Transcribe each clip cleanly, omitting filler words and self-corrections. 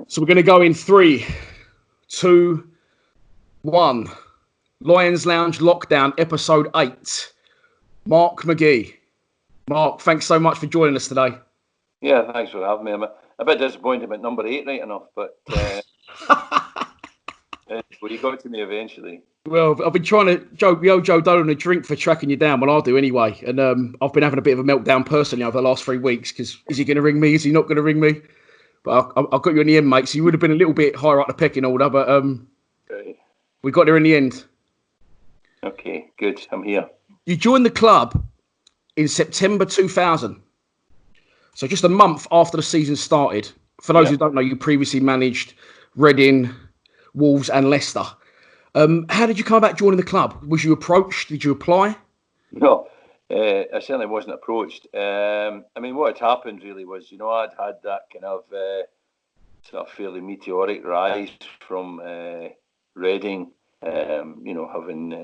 So we're going to go in 3, 2, 1. Lions Lounge Lockdown, Episode 8. Mark McGhee. Mark, thanks so much for joining us today. Yeah, thanks for having me. I'm a bit disappointed about number 8 right enough, but well, you got to me eventually. Well, I've been trying to joke Joe Dolan a drink for tracking you down. Well, I'll do anyway. And I've been having a bit of a meltdown personally over the last 3 weeks because is he going to ring me? Is he not going to ring me? But I've got you in the end, mate. So you would have been a little bit higher up the pecking order, but Right. we got there in the end. Okay, good. I'm here. You joined the club in September 2000. So just a month after the season started. For those who don't know, you previously managed Reading, Wolves and Leicester. How did you come about joining the club? Was you approached? Did you apply? No, I certainly wasn't approached. I mean, what had happened really was, I'd had that kind of sort of fairly meteoric rise from Reading, having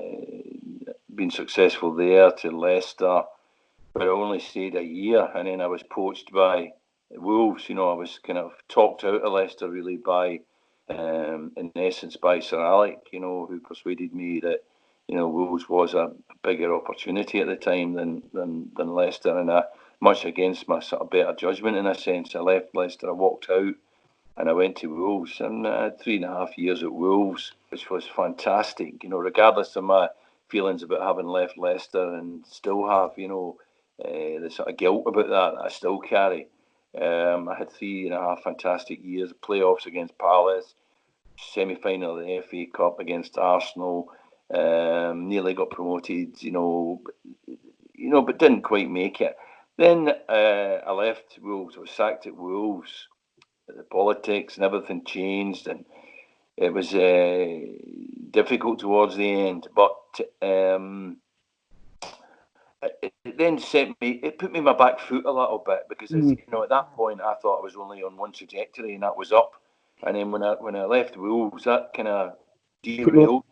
been successful there to Leicester, but I only stayed a year, and then I was poached by Wolves. I was kind of talked out of Leicester really by, in essence, by Sir Alec, who persuaded me that, Wolves was a bigger opportunity at the time than Leicester, and much against my sort of better judgment in a sense, I left Leicester, I walked out, and I went to Wolves, and I had 3.5 years at Wolves, which was fantastic, regardless of my feelings about having left Leicester, and still have, the sort of guilt about that I still carry. I had 3.5 fantastic years, playoffs against Palace, semi-final of the FA Cup against Arsenal, nearly got promoted, but didn't quite make it. Then I left Wolves, I was sacked at Wolves, the politics and everything changed, and it was difficult towards the end, but it then it put me on my back foot a little bit, because at that point I thought I was only on one trajectory, and that was up. And then when I left Wolves, that kind of derailed.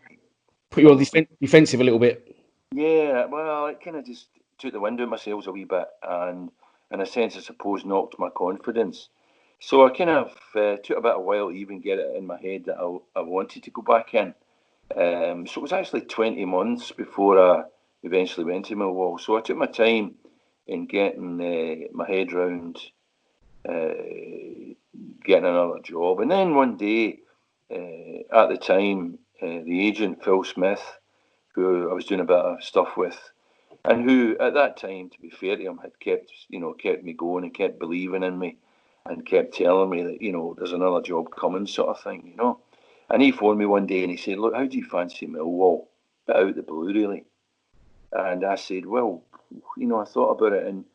Put you on defensive a little bit. Yeah, well, it kind of just took the wind out of my sails a wee bit, and in a sense, I suppose, knocked my confidence. So I kind of took a bit of a while to even get it in my head that I wanted to go back in. So it was actually 20 months before I eventually went to Millwall. So I took my time in getting my head round getting another job. And then one day, at the time, the agent, Phil Smith, who I was doing a bit of stuff with, and who at that time, to be fair to him, had kept me going and kept believing in me, and kept telling me that, there's another job coming, sort of thing. And he phoned me one day and he said, "Look, how do you fancy Millwall?" But out the blue, really. And I said, "Well, I thought about it, and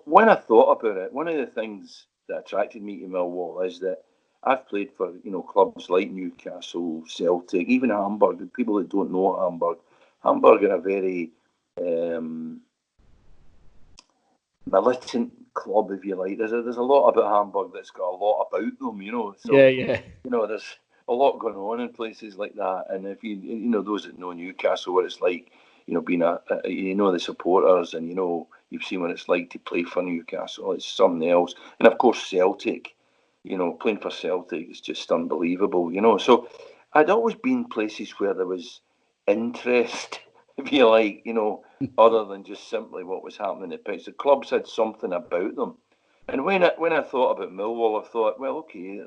when I thought about it, one of the things that attracted me to Millwall is that I've played for clubs like Newcastle, Celtic, even Hamburg. People that don't know Hamburg are a very militant club, if you like. There's a lot about Hamburg that's got a lot about them, So Yeah. there's a lot going on in places like that. And if you those that know Newcastle, what it's like, being the supporters, and you've seen what it's like to play for Newcastle. It's something else. And of course Celtic, playing for Celtic is just unbelievable. So I'd always been places where there was interest, if you like, other than just simply what was happening in the pitch. The clubs had something about them. And when I thought about Millwall, I thought, well, okay,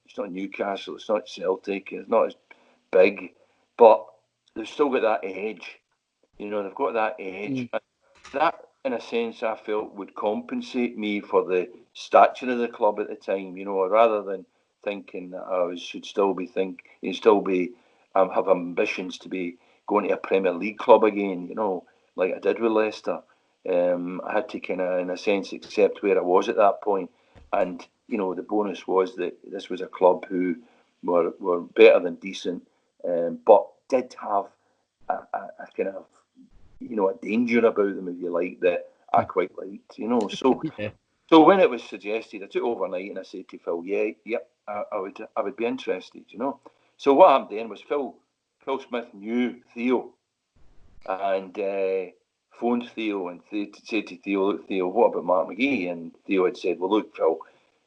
it's not Newcastle, it's not Celtic, it's not as big, but they've still got that edge. They've got that edge. And that, in a sense, I felt would compensate me for the stature of the club at the time, rather than thinking that I should still be have ambitions to be going to a Premier League club again, like I did with Leicester. I had to kind of, in a sense, accept where I was at that point. And, the bonus was that this was a club who were better than decent, but did have a kind of, a danger about them, if you like, that I quite liked, So, Yeah. so when it was suggested, I took overnight and I said to Phil, I would be interested, So what happened then was Phil Smith knew Theo, and phoned Theo and said to Theo, "Look, Theo, what about Mark McGhee?" And Theo had said, "Well, look, Phil,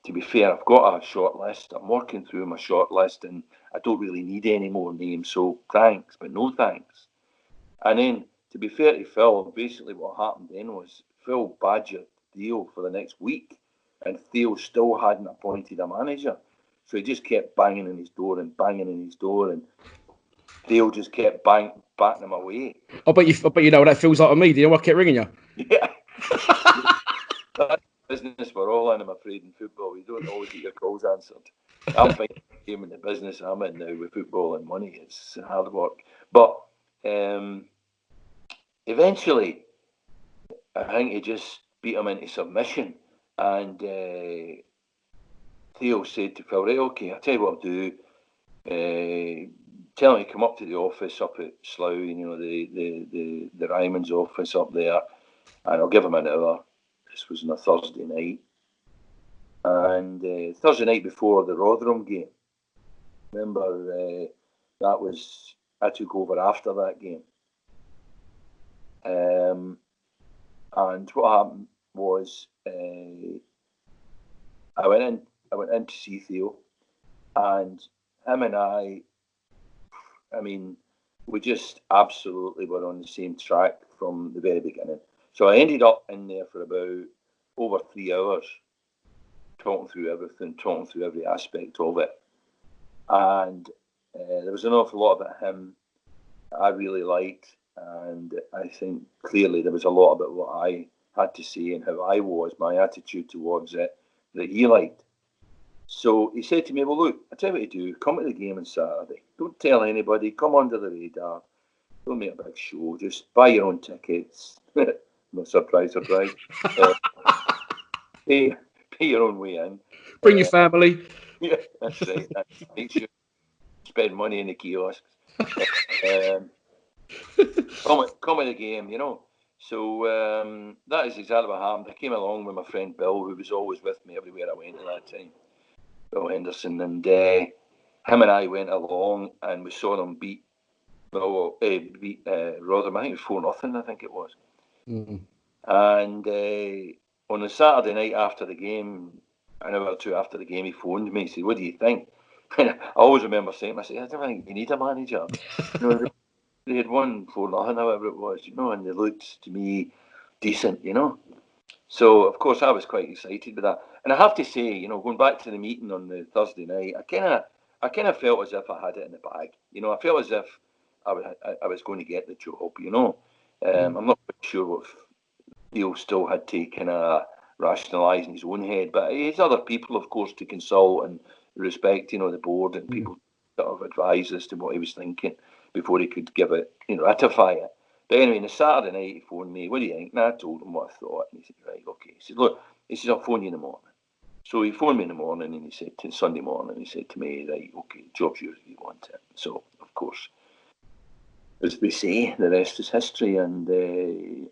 to be fair, I've got a short list. I'm working through my short list, and I don't really need any more names. So thanks, but no thanks. And then, to be fair to Phil, basically what happened then was Phil badgered Theo for the next week, and Theo still hadn't appointed a manager. So he just kept banging on his door and banging on his door, and Theo just kept batting him away. But you know what that feels like to me, do you? I kept ringing you. Yeah. That's business we're all in, I'm afraid, in football. We don't always get your calls answered. I'm finding the game in the business I'm in now with football and money. It's hard work. But eventually, I think he just beat him into submission. And Theo said to Phil, right, okay, I'll tell you what I'll do. Tell him to come up to the office up at Slough, the Ryman's office up there, and I'll give him an hour. This was on a Thursday night. And Thursday night before the Rotherham game. Remember, I took over after that game. And what happened was I went in to see Theo, and him and I mean, we just absolutely were on the same track from the very beginning. So I ended up in there for about over 3 hours, talking through everything, talking through every aspect of it. And there was an awful lot about him I really liked, and I think clearly there was a lot about what I had to say and how I was, my attitude towards it, that he liked. So he said to me, well, look, I'll tell you what to do. Come to the game on Saturday. Don't tell anybody. Come under the radar. Don't make a big show. Just buy your own tickets. No surprise. Pay your own way in. Bring your family. Yeah, that's right. Make sure you spend money in the kiosks. Come at the game, you know. So that is exactly what happened. I came along with my friend Bill, who was always with me everywhere I went at that time. Bill Henderson, and him and I went along, and we saw them beat Rotherham. I think it was 4-0. I think it was. Mm-hmm. And on the Saturday night after the game, an hour or two after the game, he phoned me. He said, "What do you think?" And I always remember saying, "I said, I don't think you need a manager." They had won 4-0, however it was, and they looked to me decent, So, of course, I was quite excited with that. And I have to say, going back to the meeting on the Thursday night, I kind of felt as if I had it in the bag. I felt as if I was going to get the job, I'm not quite sure what Theo still had to kind of rationalise in his own head, but he has other people, of course, to consult and respect, the board and people sort of advise as to what he was thinking before he could give it, ratify it. But anyway, on the Saturday night, he phoned me, "What do you think?" And I told him what I thought. And he said, "Right, okay." He said, "Look," he said, "I'll phone you in the morning." So he phoned me in the morning, and he said, Sunday morning, he said to me, "Right, okay, job's yours if you want it." So, of course, as they say, the rest is history, and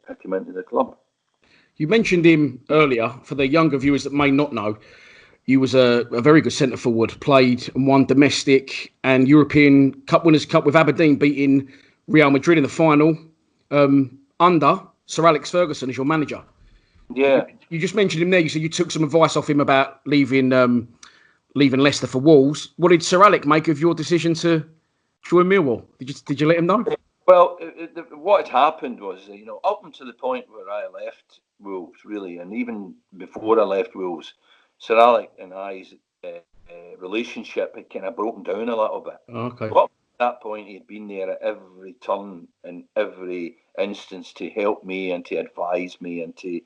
I came into the club. You mentioned him earlier. For the younger viewers that may not know, he was a very good centre forward, played and won domestic and European Cup Winners' Cup with Aberdeen, beating Real Madrid in the final under Sir Alex Ferguson as your manager. Yeah. You just mentioned him there. You said you took some advice off him about leaving Leicester for Wolves. What did Sir Alex make of your decision to join Millwall? Did you let him know? Well, what had happened was, up until the point where I left Wolves, really, and even before I left Wolves, Sir Alex and I's relationship had kind of broken down a little bit. Okay. But at that point, he'd been there at every turn and every instance to help me and to advise me and to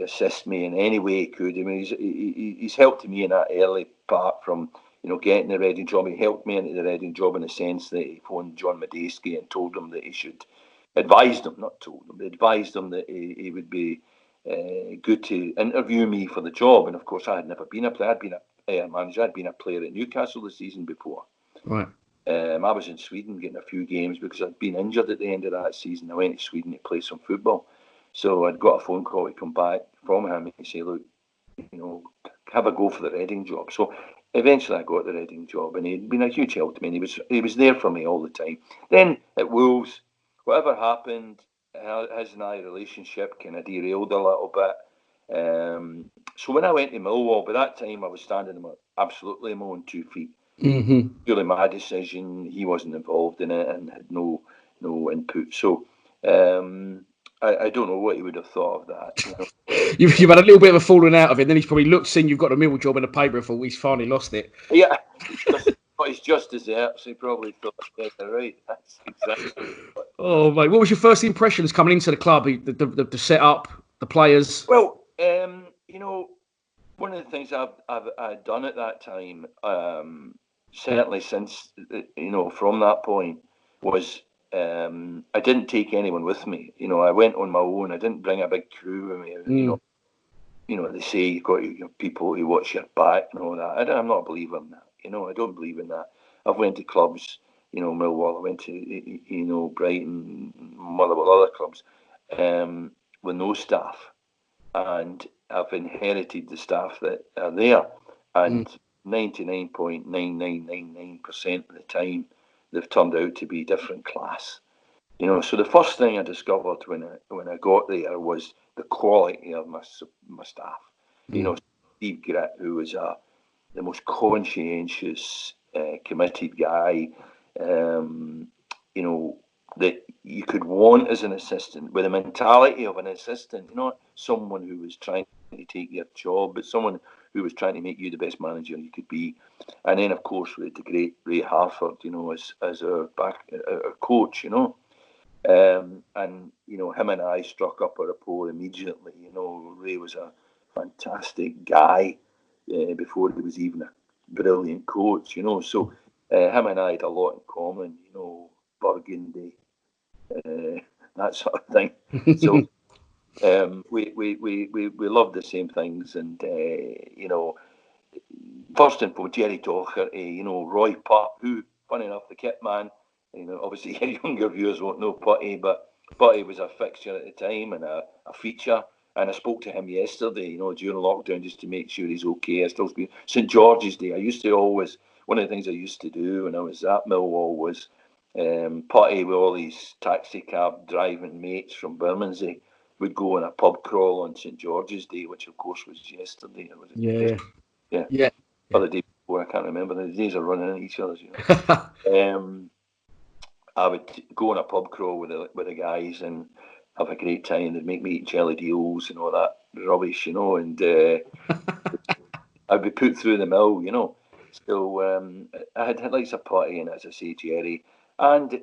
assist me in any way he could. I mean, he's helped me in that early part from getting the Reading job. He helped me into the Reading job in the sense that he phoned John Medeski and told him that he should advised him that he would be good to interview me for the job. And of course, I had never been a player. I'd been a manager. I'd been a player at Newcastle the season before. Right. I was in Sweden getting a few games because I'd been injured at the end of that season. I went to Sweden to play some football. So I'd got a phone call to come back from him and say, "Look, have a go for the Reading job." So eventually I got the Reading job, and he'd been a huge help to me, and he was there for me all the time. Then at Wolves, whatever happened, his and I relationship kind of derailed a little bit. So when I went to Millwall, by that time I was standing absolutely on my own 2 feet. Mm-hmm. Purely my decision. He wasn't involved in it and had no input. So I don't know what he would have thought of that. You've had a little bit of a falling out of it. Then he's probably looked, seen you've got a middle job in the paper, and thought he's finally lost it. Yeah, he's just desserts. He probably thought, yeah, right. That's exactly. Oh mate, what was your first impressions coming into the club? The setup, the players. Well, one of the things I've done at that time, certainly since from that point, was I didn't take anyone with me. I went on my own. I didn't bring a big crew with me. They say you've got people who watch your back and all that. I'm not a believer in that. I don't believe in that. I've went to clubs, Millwall. I went to Brighton, Motherwell, other clubs, with no staff, and I've inherited the staff that are there, and 99.9999% of the time they've turned out to be different class. So the first thing I discovered when I got there was the quality of my staff. Steve Gritt, who was the most conscientious, committed guy, that you could want as an assistant, with the mentality of an assistant, not someone who was trying to take your job, but someone who was trying to make you the best manager you could be. And then, of course, with the great Ray Harford, as our coach, and him and I struck up a rapport immediately. Ray was a fantastic guy before he was even a brilliant coach. So him and I had a lot in common. Burgundy, that sort of thing. So we loved the same things, and first and foremost, Jerry Docherty, Roy Putt, who, funny enough, the kit man. Obviously your younger viewers won't know Putty, but Putty was a fixture at the time and a feature. And I spoke to him yesterday, during lockdown, just to make sure he's okay. I still speak. St George's Day. One of the things I used to do when I was at Millwall was Putty with all these taxi cab driving mates from Bermondsey would go on a pub crawl on St George's Day, which of course was yesterday. Or was it Yeah. Or the day before, I can't remember. The days are running at each other. I would go on a pub crawl with the guys and have a great time. They'd make me eat jelly deals and all that rubbish, and I'd be put through the mill, So I had likes of Putty and, as I say, Jerry, and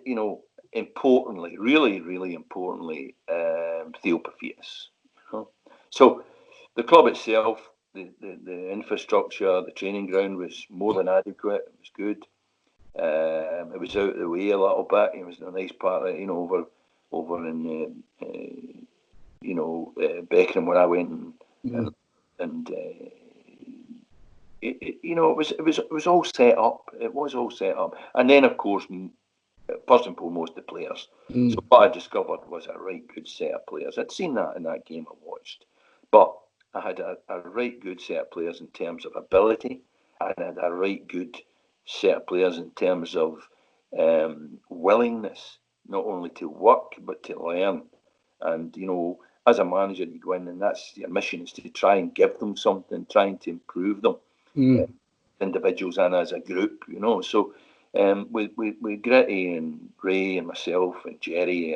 importantly, really, really importantly, Theo Pafias. So the club itself, the infrastructure, the training ground was more than adequate. It was good. It was out of the way a little bit. It was a nice part of over in Beckenham where I went, and it was all set up. It was all set up, and then of course, first and foremost, the players. So what I discovered was a right good set of players. I'd seen that in that game I watched, but I had a right good set of players in terms of ability, and I had a right good set of players in terms of willingness, not only to work but to learn. And as a manager, you go in and that's your mission, is to try and give them something, trying to improve them, individuals and as a group. So with Gritty and Ray and myself and Jerry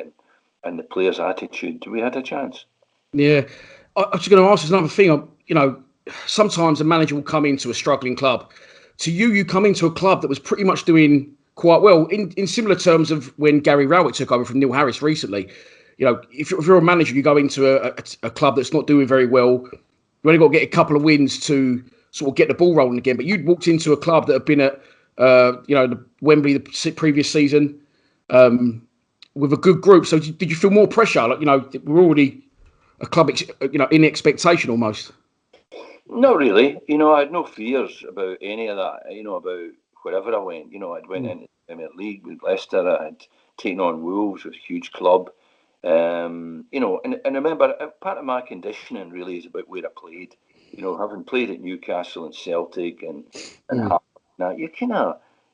and the players' attitude, we had a chance. Yeah, I was going to ask another thing. Sometimes a manager will come into a struggling club. To you come into a club that was pretty much doing quite well, in similar terms of when Gary Rowett took over from Neil Harris recently. If you're a manager, you go into a club that's not doing very well, you only got to get a couple of wins to sort of get the ball rolling again. But you'd walked into a club that had been at, the Wembley the previous season, with a good group. So did you feel more pressure? We're already a club, in expectation almost. Not really. I had no fears about any of that. About wherever I went. I'd went into the Premier League with Leicester. I had taken on Wolves, was a huge club. And remember, part of my conditioning really is about where I played. Having played at Newcastle and Celtic and now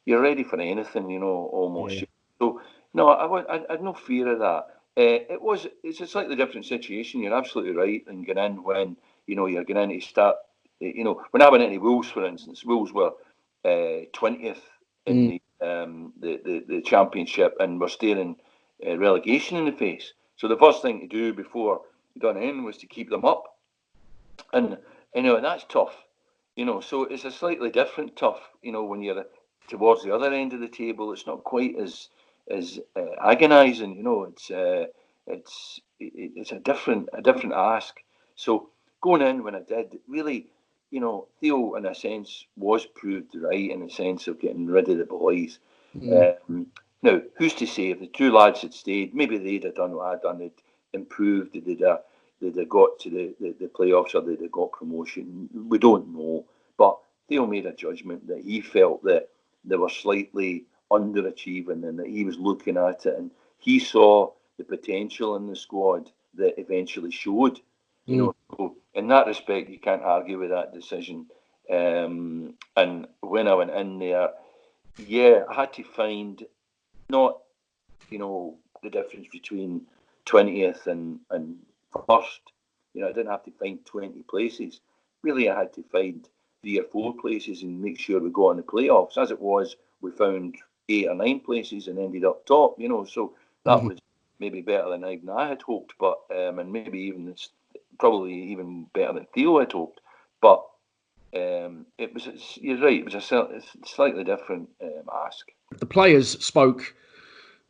you're ready for anything. Almost. Yeah. So no, I had no fear of that. It's a slightly different situation. You're absolutely right, and get in when you're going to start. When I went into Wolves, for instance, Wolves were 20th in the championship and were staring relegation in the face. So the first thing to do before you done in was to keep them up, and that's tough. So it's a slightly different tough. When you're towards the other end of the table, it's not quite as agonising. It's a different ask. So going in when I did, really, Theo in a sense was proved right in the sense of getting rid of the boys. Now, who's to say if the two lads had stayed, maybe they'd have done what I'd done, they'd improved, they'd have got to the playoffs or they'd have got promotion. We don't know. But Theo made a judgment that he felt that they were slightly underachieving and that he was looking at it and he saw the potential in the squad that eventually showed. So in that respect, you can't argue with that decision. And when I went in there, I had to find not, the difference between 20th and first. I didn't have to find 20 places. Really, I had to find 3 or 4 places and make sure we got in the playoffs. As it was, we found 8 or 9 places and ended up top. So that was maybe better than even I had hoped, but and maybe even it's probably even better than Theo had hoped. But you're right. It was a slightly different ask. The players spoke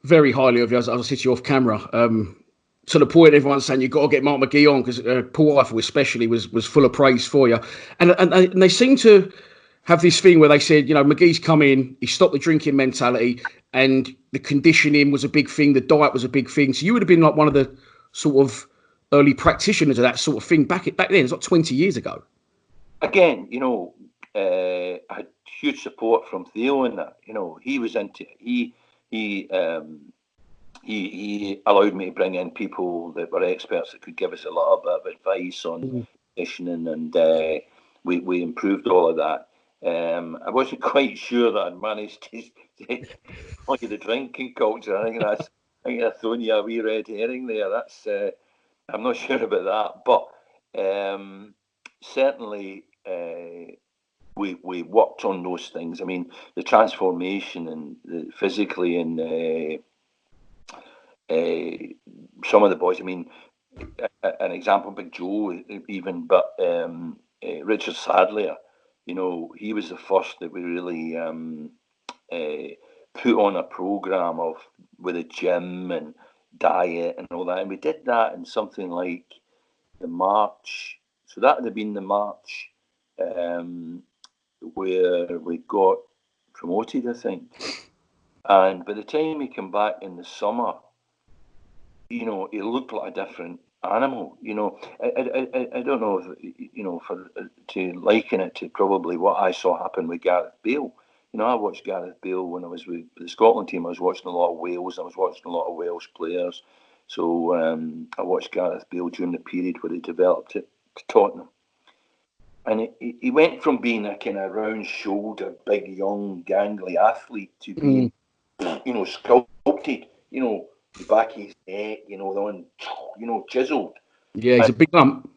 very highly of you, as I said to you off camera, to the point everyone's saying you've got to get Mark McGhee on because Paul Eiffel especially was full of praise for you. And they seem to have this thing where they said, McGee's come in, he stopped the drinking mentality and the conditioning was a big thing, the diet was a big thing. So you would have been like one of the sort of early practitioners of that sort of thing back then. It's like 20 years ago. Again, I had huge support from Theo in that. He was into it. He allowed me to bring in people that were experts that could give us a little bit of advice on conditioning, and we improved all of that. I wasn't quite sure that I'd managed to look at the drinking culture. I think I've thrown you a wee red herring there. That's I'm not sure about that, but certainly we worked on those things. I mean, the transformation and physically and some of the boys. I mean, an example, Big Joe, even, but Richard Sadler. He was the first that we really put on a program with a gym and diet and all that, and we did that in something like the March. So that would have been the March where we got promoted, I think. And by the time he came back in the summer, he looked like a different animal. I don't know if, to liken it to probably what I saw happen with Gareth Bale. I watched Gareth Bale when I was with the Scotland team. I was watching a lot of Wales. I was watching a lot of Welsh players. So I watched Gareth Bale during the period where he developed it to Tottenham. And he went from being a kind of round-shouldered, big, young, gangly athlete to being, sculpted, the back of his neck, the one, chiseled. Yeah, he's a big lump.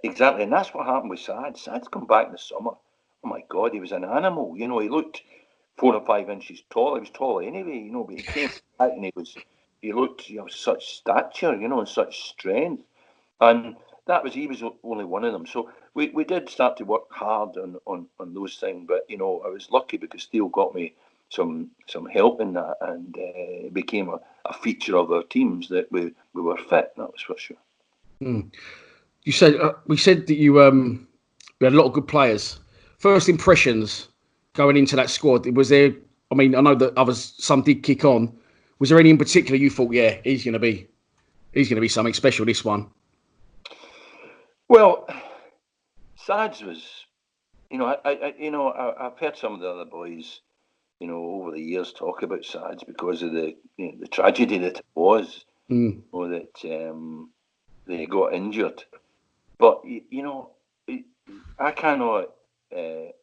Exactly, and that's what happened with Sad. Sad's come back in the summer. Oh my God, he was an animal. He looked 4 or 5 inches tall. He was tall anyway, but he came back and he looked, such stature, and such strength. And he was only one of them. So we did start to work hard on those things. But, I was lucky because Theo got me some help in that, and it became a feature of our teams that we were fit. That was for sure. You said we said that you we had a lot of good players. First impressions going into that squad, was there? I mean, I know that some did kick on. Was there any in particular you thought, yeah, he's going to be something special, this one? Well, Sads was, I've heard some of the other boys, over the years talk about Sads because of the tragedy that it was, or that they got injured. But I cannot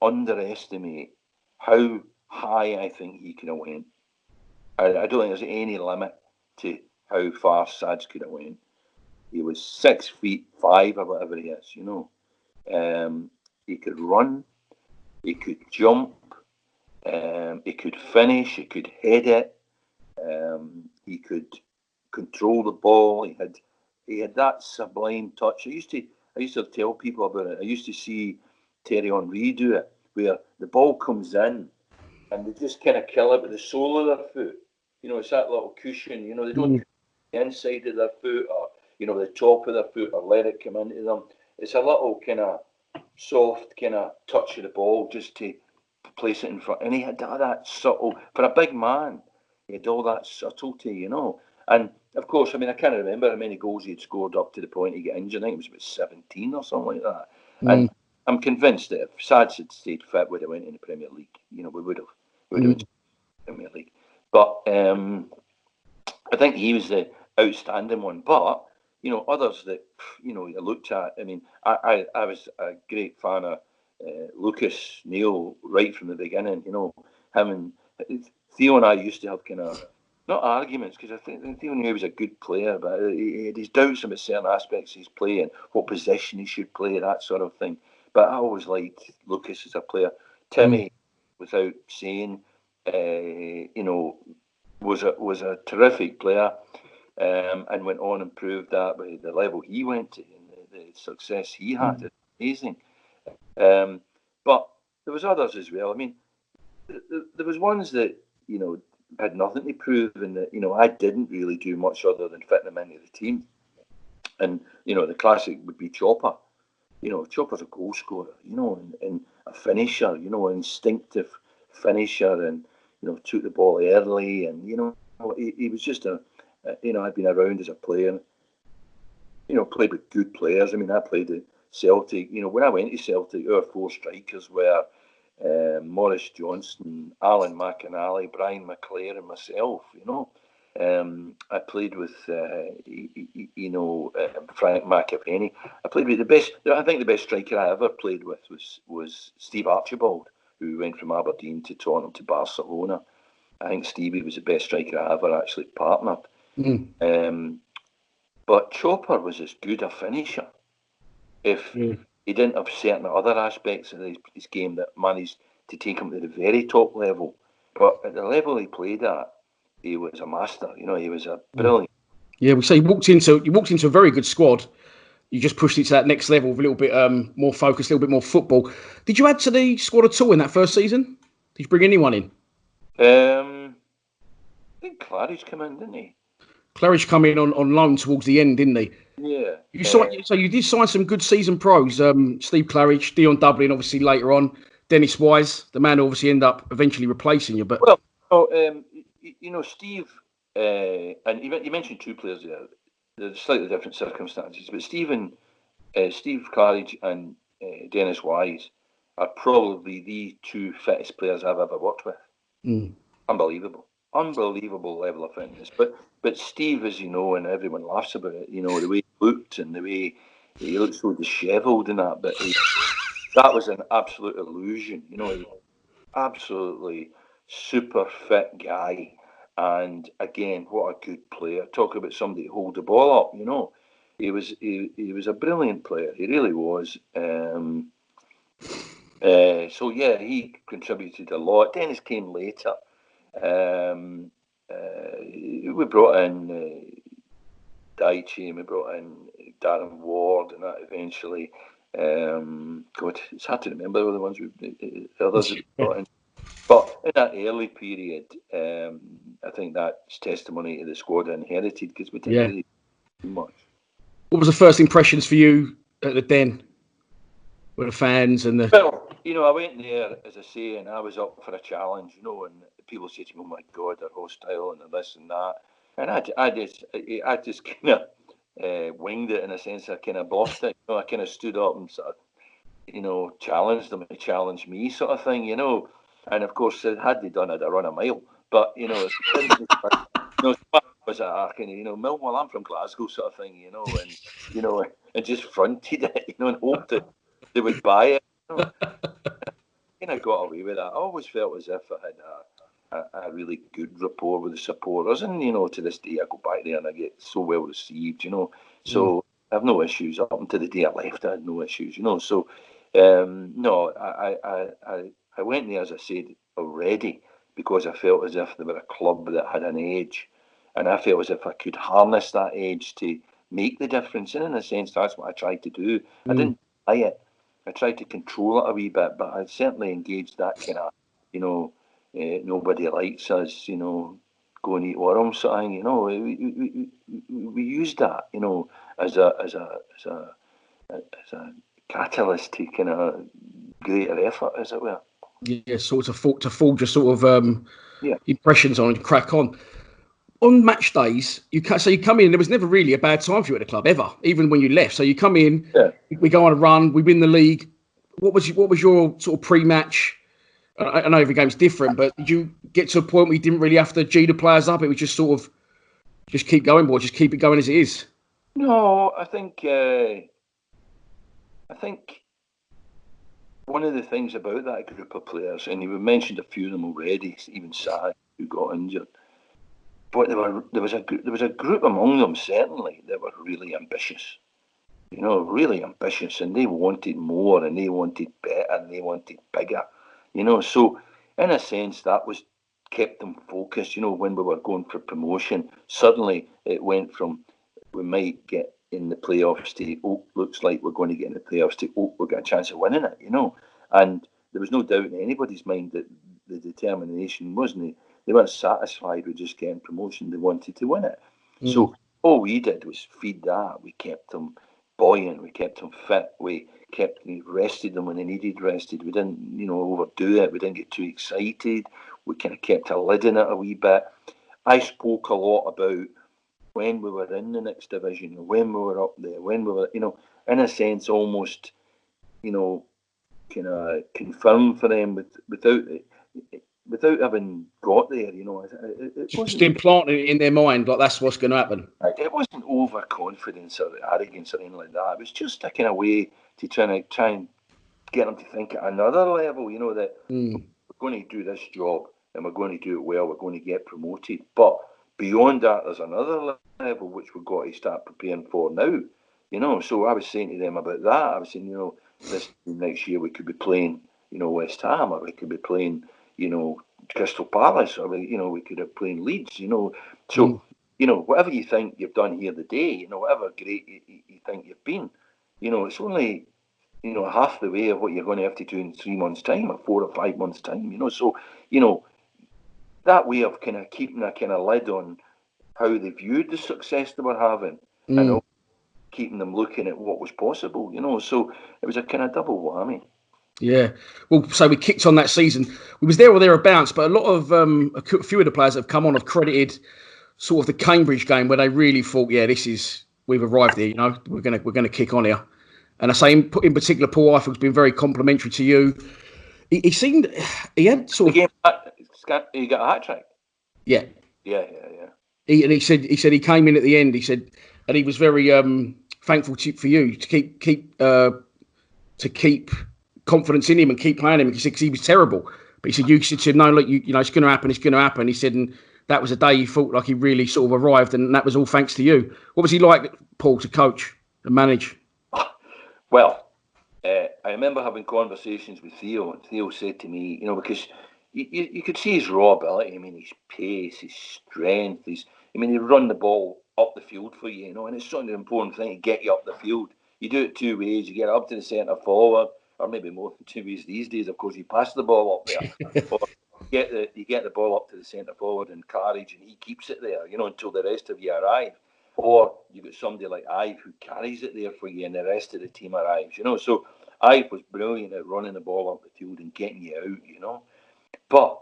underestimate how high I think he could have went. I don't think there's any limit to how far Sads could have went. He was 6'5" or whatever he is, He could run. He could jump. He could finish. He could head it. He could control the ball. He had that sublime touch. I used to tell people about it. I used to see Terry Henry do it, where the ball comes in and they just kind of kill it with the sole of their foot. It's that little cushion. They don't the inside of their foot or the top of their foot or let it come into them. It's a little kind of soft kind of touch of the ball just to place it in front. And he had that subtle, for a big man, he had all that subtlety, And of course, I can't remember how many goals he had scored up to the point he got injured. I think it was about 17 or something like that. And I'm convinced that if Sads had stayed fit, we'd have went in the Premier League. We would have went in the Premier League. But I think he was the outstanding one. But others that you looked at. I was a great fan of Lucas Neal right from the beginning. Him and Theo and I used to have kind of not arguments, because I think Theo knew he was a good player, but he had his doubts about certain aspects of his play and what position he should play, that sort of thing. But I always liked Lucas as a player. Timmy, without saying, was a terrific player, and went on and proved that by the level he went to and the success he had. It's amazing. But there was others as well. There was ones that had nothing to prove, and that I didn't really do much other than fit them into the team. And the classic would be Chopper. Chopper's a goal scorer, and a finisher, an instinctive finisher, and took the ball early, and he was just I'd been around as a player, played with good players. I played at Celtic. When I went to Celtic, our four strikers were Maurice Johnson, Alan McInally, Brian McClare, and myself. I played with Frank McAvenny. I played with the best. I think the best striker I ever played with was Steve Archibald, who went from Aberdeen to Tottenham to Barcelona. I think Stevie was the best striker I ever actually partnered. But Chopper was as good a finisher if he didn't have certain other aspects of his game that managed to take him to the very top level. But at the level he played at, he was a master. He was a brilliant. Yeah, we say you walked into a very good squad. You just pushed it to that next level with a little bit more focus, a little bit more football. Did you add to the squad at all in that first season? Did you bring anyone in? I think Claridge came in, didn't he? Claridge come in on loan towards the end, didn't he? Yeah. So you did sign some good season pros. Steve Claridge, Dion Dublin, obviously later on. Dennis Wise, the man who obviously ended up eventually replacing you. But Steve, and you mentioned two players there. There's slightly different circumstances, but Steve Claridge and Dennis Wise are probably the two fittest players I've ever worked with. Unbelievable level of fitness. But Steve, as you know, and everyone laughs about it, the way he looked and the way he looked so dishevelled and that, but that was an absolute illusion. He absolutely super fit guy. And again, what a good player. Talk about somebody to hold the ball up, He was a brilliant player. He really was. So yeah, he contributed a lot. Dennis came later. We brought in Daichi, and we brought in Darren Ward, and that eventually. God, it's hard to remember the ones the others we brought in. But in that early period, I think that's testimony to the squad I inherited, because we didn't really do much. What was the first impressions for you at the Den with the fans and the? Well, I went there, as I say, and I was up for a challenge, and people say to me, "Oh my God, they're hostile and they're this and that," and I just kind of winged it in a sense. I kind of bossed it. I kind of stood up and sort of, challenged them to challenge me, sort of thing, And of course, had they done it, I'd run a mile. But was Millwall, I'm from Glasgow, sort of thing, and just fronted it, and hoped that they would buy it. I got away with that. I always felt as if I had a really good rapport with the supporters, and to this day I go back there and I get so well received, So I have no issues up until the day I left. I had no issues, you know. So, no, I went there, as I said already, because I felt as if they were a club that had an edge, and I felt as if I could harness that edge to make the difference. And in a sense, that's what I tried to do. I didn't buy it. I tried to control it a wee bit, but I certainly engaged that kind of, nobody likes us, go and eat worms sort of thing. We used that, as a catalyst to kind of greater effort, as it were. Yeah, sort of to forge your sort of Yeah. impressions on and crack on. On match days, you come in. There was never really a bad time for you at the club ever, even when you left. So you come in, we go on a run, we win the league. What was your sort of pre-match? I know every game's different, but did you get to a point where you didn't really have to G the players up? It was just sort of just keep going, boy, just keep it going as it is. No, I think one of the things about that group of players, and you mentioned a few of them already, even Sai, who got injured. But there was a group among them, certainly, that were really ambitious. Really ambitious, and they wanted more, and they wanted better, and they wanted bigger. So in a sense, that was kept them focused. When we were going for promotion, suddenly it went from we might get in the playoffs to looks like we're going to get in the playoffs to we've got a chance of winning it. And there was no doubt in anybody's mind that the determination wasn't. They weren't satisfied with just getting promotion. They wanted to win it. So all we did was feed that. We kept them buoyant. We kept them fit. We rested them when they needed rested. We didn't, overdo it. We didn't get too excited. We kind of kept a lid on it a wee bit. I spoke a lot about when we were in the next division, when we were up there, when we were, in a sense, almost, kind of confirmed for them without having got there, it just implanting it in their mind, like that's what's going to happen. It wasn't overconfidence or arrogance or anything like that. It was just a kind of way to try and get them to think at another level, that we're going to do this job and we're going to do it well, we're going to get promoted. But beyond that, there's another level which we've got to start preparing for now. So I was saying to them about that. I was saying, this next year we could be playing, West Ham, or we could be playing, Crystal Palace, or we could have playing Leeds, So, whatever you think you've done here today, whatever great you think you've been, it's only, half the way of what you're going to have to do in 3 months' time or 4 or 5 months' time, So, that way of kind of keeping a kind of lid on how they viewed the success they were having and keeping them looking at what was possible, So it was a kind of double whammy. Yeah. Well, so we kicked on that season. We was there or thereabouts, but a lot of a few of the players that have come on have credited sort of the Cambridge game where they really thought, we've arrived here, we're gonna kick on here. And I say in particular, Paul Eiffel's been very complimentary to you. He had sort of he got a hat trick. Yeah. He said he came in at the end. He said, and he was very thankful for you to keep confidence in him and keep playing him. He said, because he was terrible. But he said, you said, no, look, it's going to happen. It's going to happen. He said, and that was a day he felt like he really sort of arrived, and that was all thanks to you. What was he like, Paul, to coach and manage? Well, I remember having conversations with Theo, and Theo said to me, because you could see his raw ability. I mean, his pace, his strength, he'd run the ball up the field for you, and it's such an important thing to get you up the field. You do it two ways. You get up to the centre forward, or maybe more than two ways these days. Of course, you pass the ball up there, or you get the ball up to the centre forward in carriage, and he keeps it there, until the rest of you arrive. Or you got somebody like Ive who carries it there for you, and the rest of the team arrives. So Ive was brilliant at running the ball up the field and getting you out. But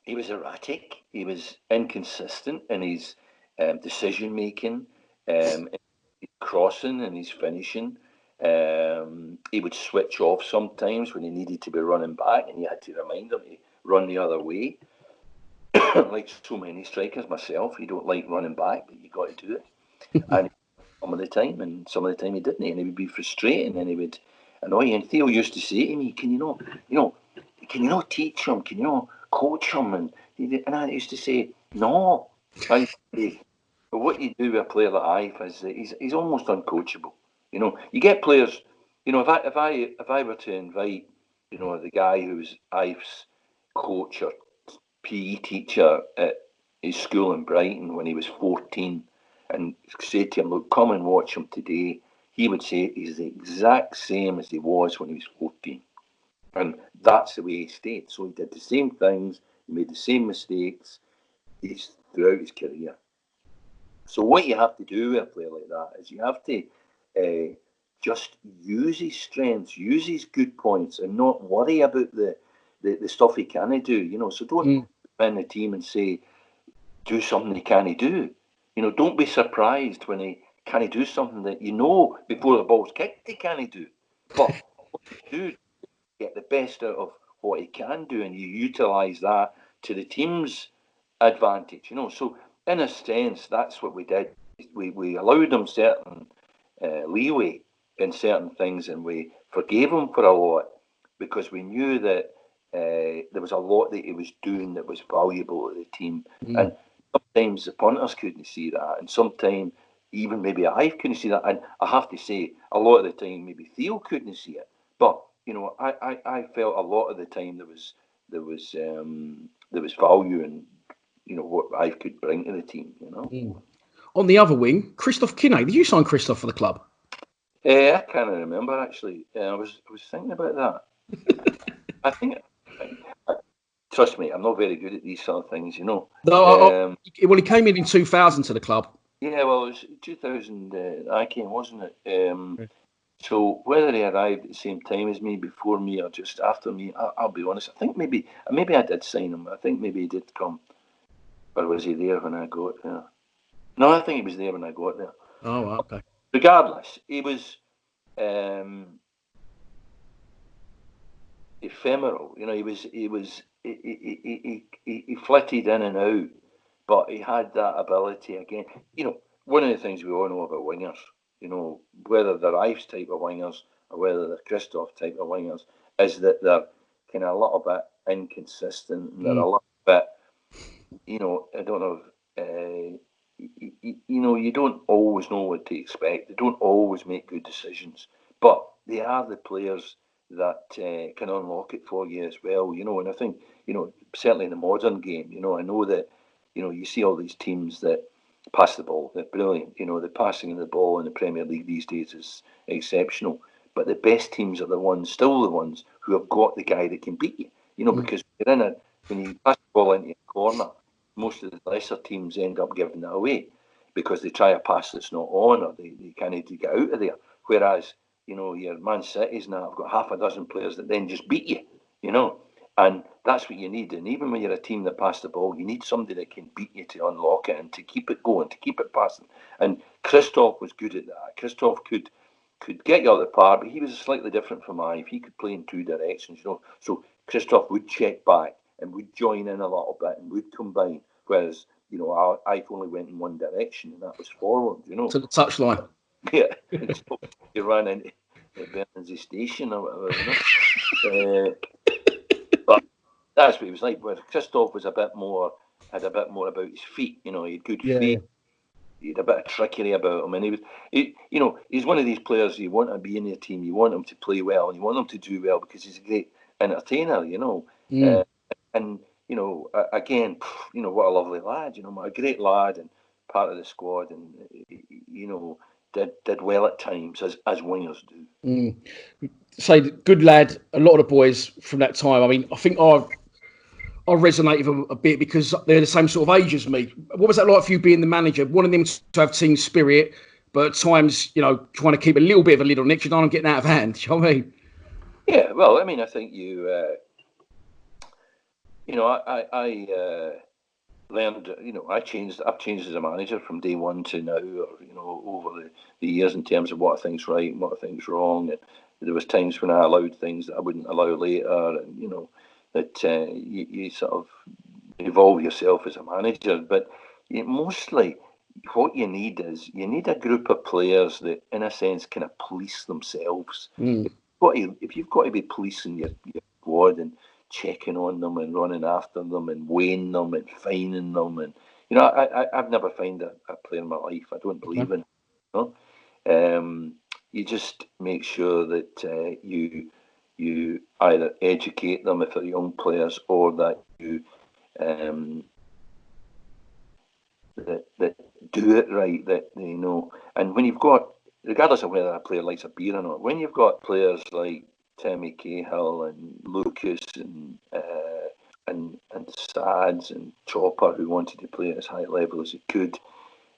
he was erratic. He was inconsistent in his decision making, his crossing and his finishing. He would switch off sometimes when he needed to be running back, and you had to remind him to run the other way. Like so many strikers, myself, you don't like running back, but you got to do it. And some of the time he didn't, and he would be frustrating, and he would annoy you. And Theo used to say to me, "Can you not teach him? Can you not coach him?" And I used to say, "No." But what you do with a player like Ive is that he's almost uncoachable. You get players. If I were to invite, the guy who's Ive's coach or PE teacher at his school in Brighton when he was 14, and say to him, "Look, come and watch him today," he would say he's the exact same as he was when he was 14. And that's the way he stayed. So he did the same things, he made the same mistakes throughout his career. So what you have to do with a player like that is you have to just use his strengths, use his good points, and not worry about the stuff he can't do. So don't win the team and say, do something he can't do. Don't be surprised when he can't do something that before the ball's kicked he can't do. But what you do, get the best out of what he can do, and you utilise that to the team's advantage. So in a sense, that's what we did. We allowed him certain leeway in certain things, and we forgave him for a lot because we knew that there was a lot that he was doing that was valuable to the team. And sometimes the punters couldn't see that, and sometimes even maybe I couldn't see that. And I have to say, a lot of the time, maybe Theo couldn't see it. But I felt a lot of the time there was value in what I could bring to the team. On the other wing, Christoph Kinne. Did you sign Christoph for the club? I can't remember actually. I was thinking about that. I think. Trust me, I'm not very good at these sort of things. No, well, he came in 2000 to the club. Yeah, well, it was 2000. I came, wasn't it? So whether he arrived at the same time as me, before me, or just after me, I'll be honest. I think maybe I did sign him. I think maybe he did come, or was he there when I got there? No, I think he was there when I got there. Oh, okay. Regardless, he was ephemeral. He flitted in and out, but he had that ability again. One of the things we all know about wingers, whether they're Ives type of wingers or whether they're Christoph type of wingers, is that they're kind of a little bit inconsistent and they're a little bit, I don't know. You don't always know what to expect. They don't always make good decisions, but they are the players that can unlock it for you as well. And I think, certainly in the modern game, I know that, you see all these teams that pass the ball. They're brilliant. The passing of the ball in the Premier League these days is exceptional. But the best teams are still the ones who have got the guy that can beat you. Because when you pass the ball into a corner, most of the lesser teams end up giving it away because they try a pass that's not on, or they can't get out of there. Whereas, your Man City's now have got half a dozen players that then just beat you, and that's what you need. And even when you're a team that pass the ball, you need somebody that can beat you to unlock it and to keep it going, to keep it passing. And Christoph was good at that. Christoph could get you out of the park, but he was slightly different from Ive. He could play in two directions, So Christoph would check back and would join in a little bit and would combine. Whereas, Ive only went in one direction, and that was forward, To the touchline. Yeah, until you ran into Bermondsey Station or whatever. But that's what he was like. Where Christoph was had a bit more about his feet. He had good feet. He had a bit of trickery about him, and he's one of these players you want to be in your team. You want him to play well, and you want him to do well because he's a great entertainer. And again, what a lovely lad. A great lad and part of the squad, and did well at times as wingers do. Say, good lad. A lot of the boys from that time. I mean, I think I resonate with them a bit because they're the same sort of age as me. What was that like for you being the manager? Wanting them to have team spirit, but at times, trying to keep a little bit of a lid on it. You don't want them getting out of hand. Do you know what I mean? Yeah, well, I mean, I think I learned, I've changed as a manager from day one to now, or, over the years in terms of what I think's right and what I think's wrong. And there was times when I allowed things that I wouldn't allow later, and, that you sort of evolve yourself as a manager. But mostly what you need is a group of players that, in a sense, kind of police themselves. If you've got to be policing your squad and checking on them and running after them and weighing them and fining them and, I've never found a player in my life. I don't believe in. You just make sure that you either educate them if they're young players, or that you that do it right. That they know. And when you've got, regardless of whether a player likes a beer or not, when you've got players like Timmy Cahill and Lucas and Sads and Chopper, who wanted to play at as high level as he could,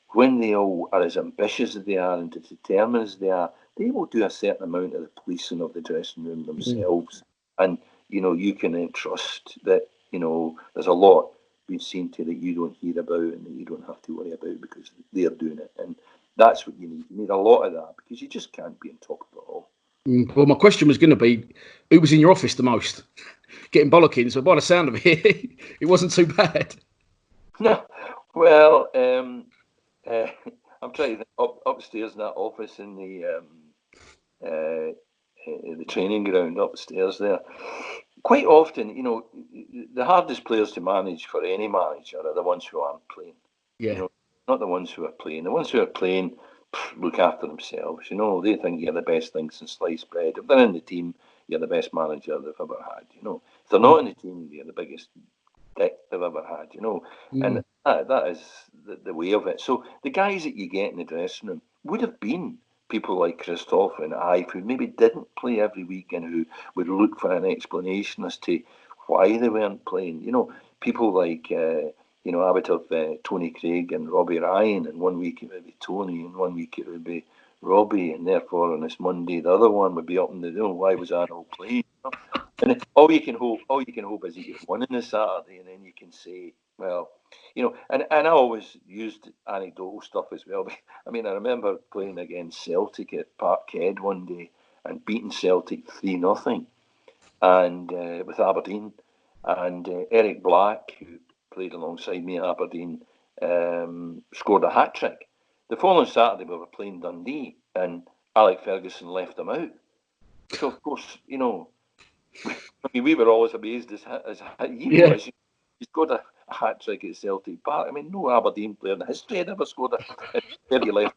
when they all are as ambitious as they are and as determined as they are, they will do a certain amount of the policing of the dressing room themselves. And, you can entrust that, there's a lot being seen to that you don't hear about and that you don't have to worry about because they're doing it. And that's what you need. You need a lot of that because you just can't be on top of it all. Well, my question was going to be, who was in your office the most? Getting bollockings, but by the sound of it, it wasn't too bad. No, well, I'm trying to think, upstairs in that office in the training ground upstairs there. Quite often, the hardest players to manage for any manager are the ones who aren't playing. Yeah. Not the ones who are playing. The ones who are playing look after themselves. They think you're the best thing since sliced bread. If they're in the team, you're the best manager they've ever had. If they're not in the team, you're the biggest dick they've ever had. And that is the way of it. So the guys that you get in the dressing room would have been people like Christophe and Ive, who maybe didn't play every week and who would look for an explanation as to why they weren't playing. People like I would have Tony Craig and Robbie Ryan, and 1 week it would be Tony, and 1 week it would be Robbie, and therefore on this Monday the other one would be up in the why was I not playing? And all you can hope is that you've won on the Saturday, and then you can say, well, and I always used anecdotal stuff as well. I mean, I remember playing against Celtic at Parkhead one day and beating Celtic 3-0, and with Aberdeen, and Eric Black, who played alongside me at Aberdeen, scored a hat trick. The following Saturday we were playing Dundee, and Alec Ferguson left them out. So of course, we were always amazed as he was. He scored a hat trick at Celtic Park. I mean, no Aberdeen player in history had ever scored a 30 left.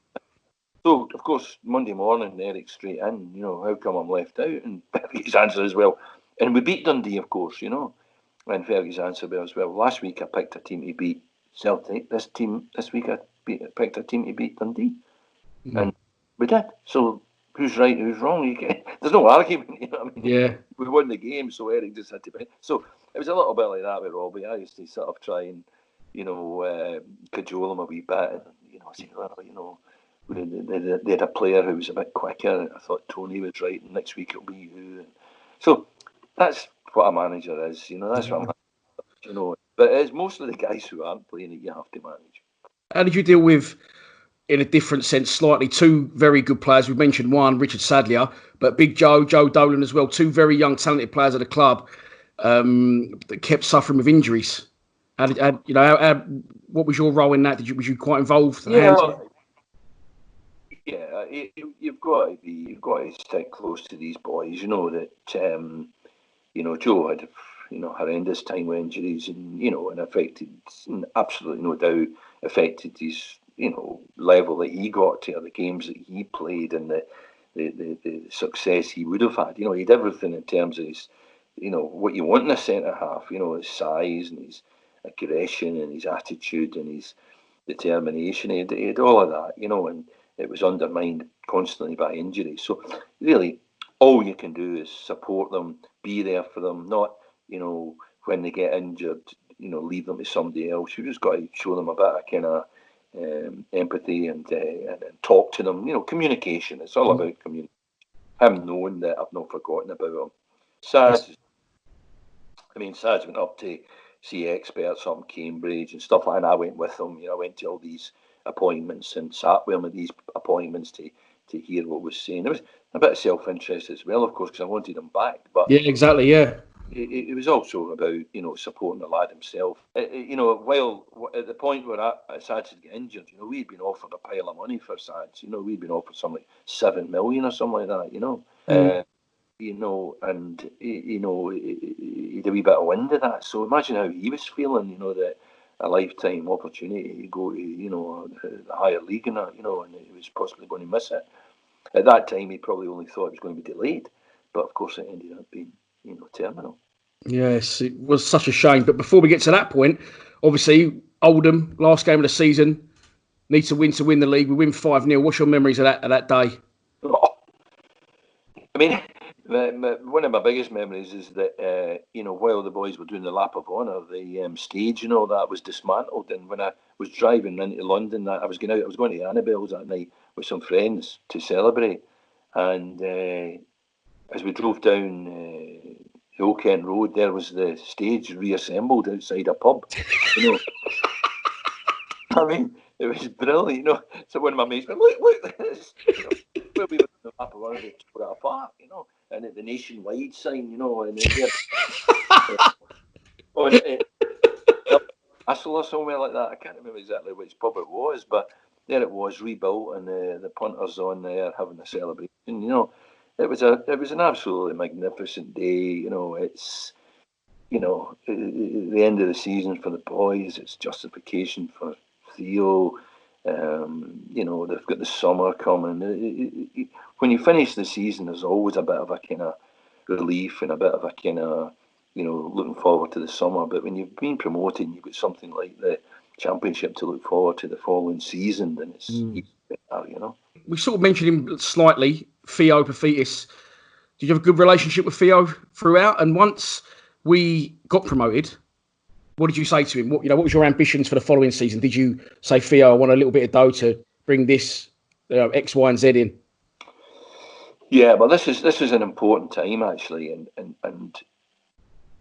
So, of course, Monday morning, Eric's straight in, how come I'm left out? And his answer is, well, and we beat Dundee, of course, and Fergie's answer was, well, last week I picked a team to beat Celtic. This week I picked a team to beat Dundee. And we did. So, who's right, who's wrong? There's no argument, We won the game, so Eric just had to pick. So, it was a little bit like that with Robbie. I used to sort of try and, cajole him a wee bit. And, say, well, they had a player who was a bit quicker. I thought Tony was right, and next week it'll be you. And so that's what a manager is, That's what a manager, But it's mostly the guys who aren't playing that you have to manage. How did you deal with, in a different sense, slightly, two very good players? We mentioned one, Richard Sadlier, but Big Joe Dolan as well. Two very young, talented players of the club that kept suffering with injuries. What was your role in that? Was you quite involved? Yeah, you've got to stick close to these boys. That Joe had horrendous time with injuries, and affected, absolutely no doubt, affected his level that he got to, or the games that he played, and the success he would have had. He had everything in terms of his, what you want in a centre half. His size and his aggression and his attitude and his determination. He had all of that, and it was undermined constantly by injuries. So really, all you can do is support them, be there for them, not, when they get injured, leave them to somebody else. You just got to show them a bit of kind of empathy and talk to them. Communication. It's all about communication. Him knowing that I've not forgotten about him. Sad's went up to see experts up in Cambridge and stuff like that. And I went with him. I went to all these appointments and sat with him at these appointments to hear what was saying. There was a bit of self-interest as well, of course, because I wanted him back. But yeah, exactly, yeah. It was also about, supporting the lad himself. While at the point where Sads had got injured, we'd been offered a pile of money for Sads. We'd been offered something like 7 million or something like that, and, he'd a wee bit of wind of that. So imagine how he was feeling, that a lifetime opportunity to go to, the higher league and that, and he was possibly going to miss it. At that time, he probably only thought it was going to be delayed, but of course it ended up being, terminal. Yes, it was such a shame. But before we get to that point, obviously, Oldham, last game of the season, needs to win the league. We win 5-0. What's your memories of that day? Oh, I mean, one of my biggest memories is that, while the boys were doing the lap of honour, the stage and all that was dismantled. And when I was driving into London, I was going to Annabelle's that night with some friends to celebrate. And as we drove down Old Kent Road, there was the stage reassembled outside a pub. I mean, it was brilliant. So one of my mates went, look, this. Where we were in the lap of honour, they tore it apart, and at the nationwide sign, and then there, Castle or somewhere like that. I can't remember exactly which pub it was, but there it was, rebuilt, and the punters on there having a celebration. It was an absolutely magnificent day. It's the end of the season for the boys. It's justification for Theo. They've got the summer coming. When you finish the season, there's always a bit of a kind of relief and a bit of a kind of, looking forward to the summer. But when you've been promoted and you've got something like the Championship to look forward to the following season, then it's even better. We sort of mentioned him slightly, Theo Pafitis. Did you have a good relationship with Theo throughout? And once we got promoted, what did you say to him? What was your ambitions for the following season? Did you say, Theo, I want a little bit of dough to bring this X, Y, and Z in? Yeah, but this is an important time actually, and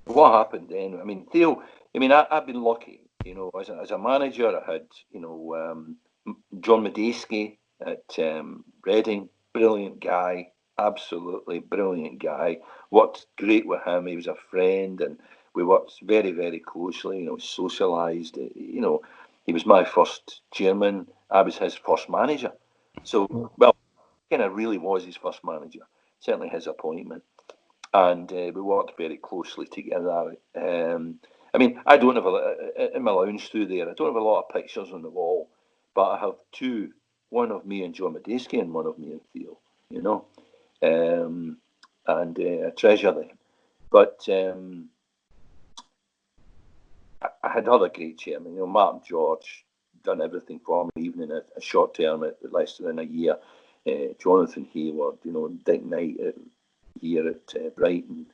what happened then? I mean, Theo. I mean, I've been lucky. As a manager, I had John Medeski at Reading, brilliant guy, absolutely brilliant guy. Worked great with him. He was a friend, and we worked very, very closely. Socialised. He was my first chairman. I was his first manager. So, well, kind of really was his first manager. Certainly his appointment, and we worked very closely together. I mean, I don't have in my lounge through there. I don't have a lot of pictures on the wall, but I have two. One of me and John Medeski, and one of me and Theo. And I treasure them. But I had other great chairmen. Mark and George done everything for me, even in a short term, at less than a year. Jonathan Hayward, Dick Knight here at Brighton,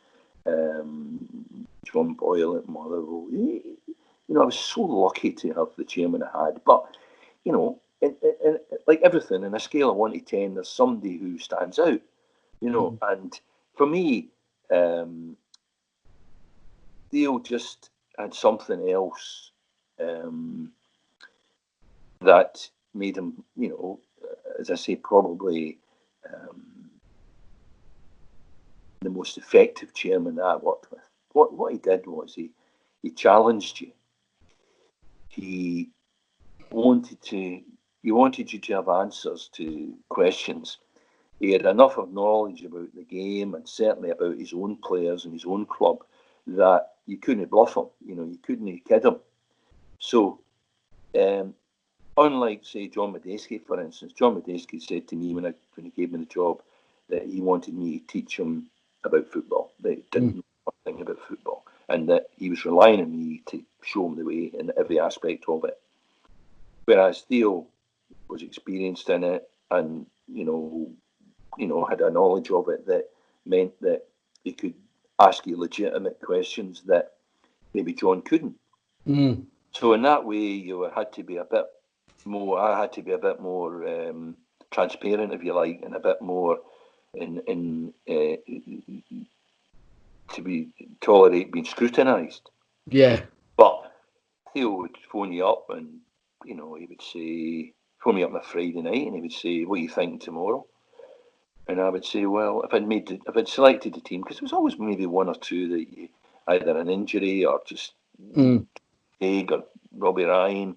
John Boyle at Motherwell. I was so lucky to have the chairman I had. But, like everything, in a scale of 1 to 10, there's somebody who stands out, And for me, Theo just had something else that made him, as I say, probably the most effective chairman that I worked with. What he did was he challenged you. He wanted you to have answers to questions. He had enough of knowledge about the game and certainly about his own players and his own club that you couldn't bluff him. You couldn't kid him. So, unlike, say, John Medeski, for instance, John Medeski said to me when he gave me the job that he wanted me to teach him about football. That he didn't know anything about football, and that he was relying on me to show him the way in every aspect of it. Whereas Theo was experienced in it and, had a knowledge of it that meant that he could ask you legitimate questions that maybe John couldn't. So in that way, you had to be a bit more. I had to be a bit more transparent, if you like, and a bit more to tolerate being scrutinised. Yeah. But Theo would phone you up, and he would say, phone me up on a Friday night, and he would say, "What are you thinking tomorrow?" And I would say, well, if I'd selected the team, because there was always maybe one or two that either an injury or just Haig or Robbie Ryan,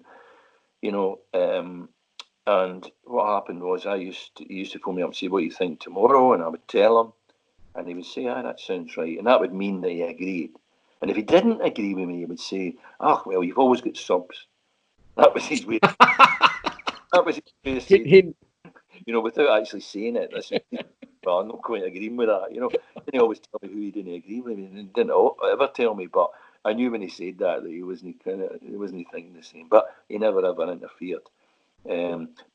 and what happened was he used to phone me up and say, "What do you think tomorrow?" And I would tell him, and he would say, "That sounds right," and that would mean that he agreed. And if he didn't agree with me, he would say, "Oh, well, you've always got subs." That was his way. That was his way of saying, Hint. Without actually saying it. Well, I'm not quite agreeing with that. And he always tell me who he didn't agree with, and he didn't ever tell me. But I knew when he said that he wasn't thinking the same. But he never ever interfered.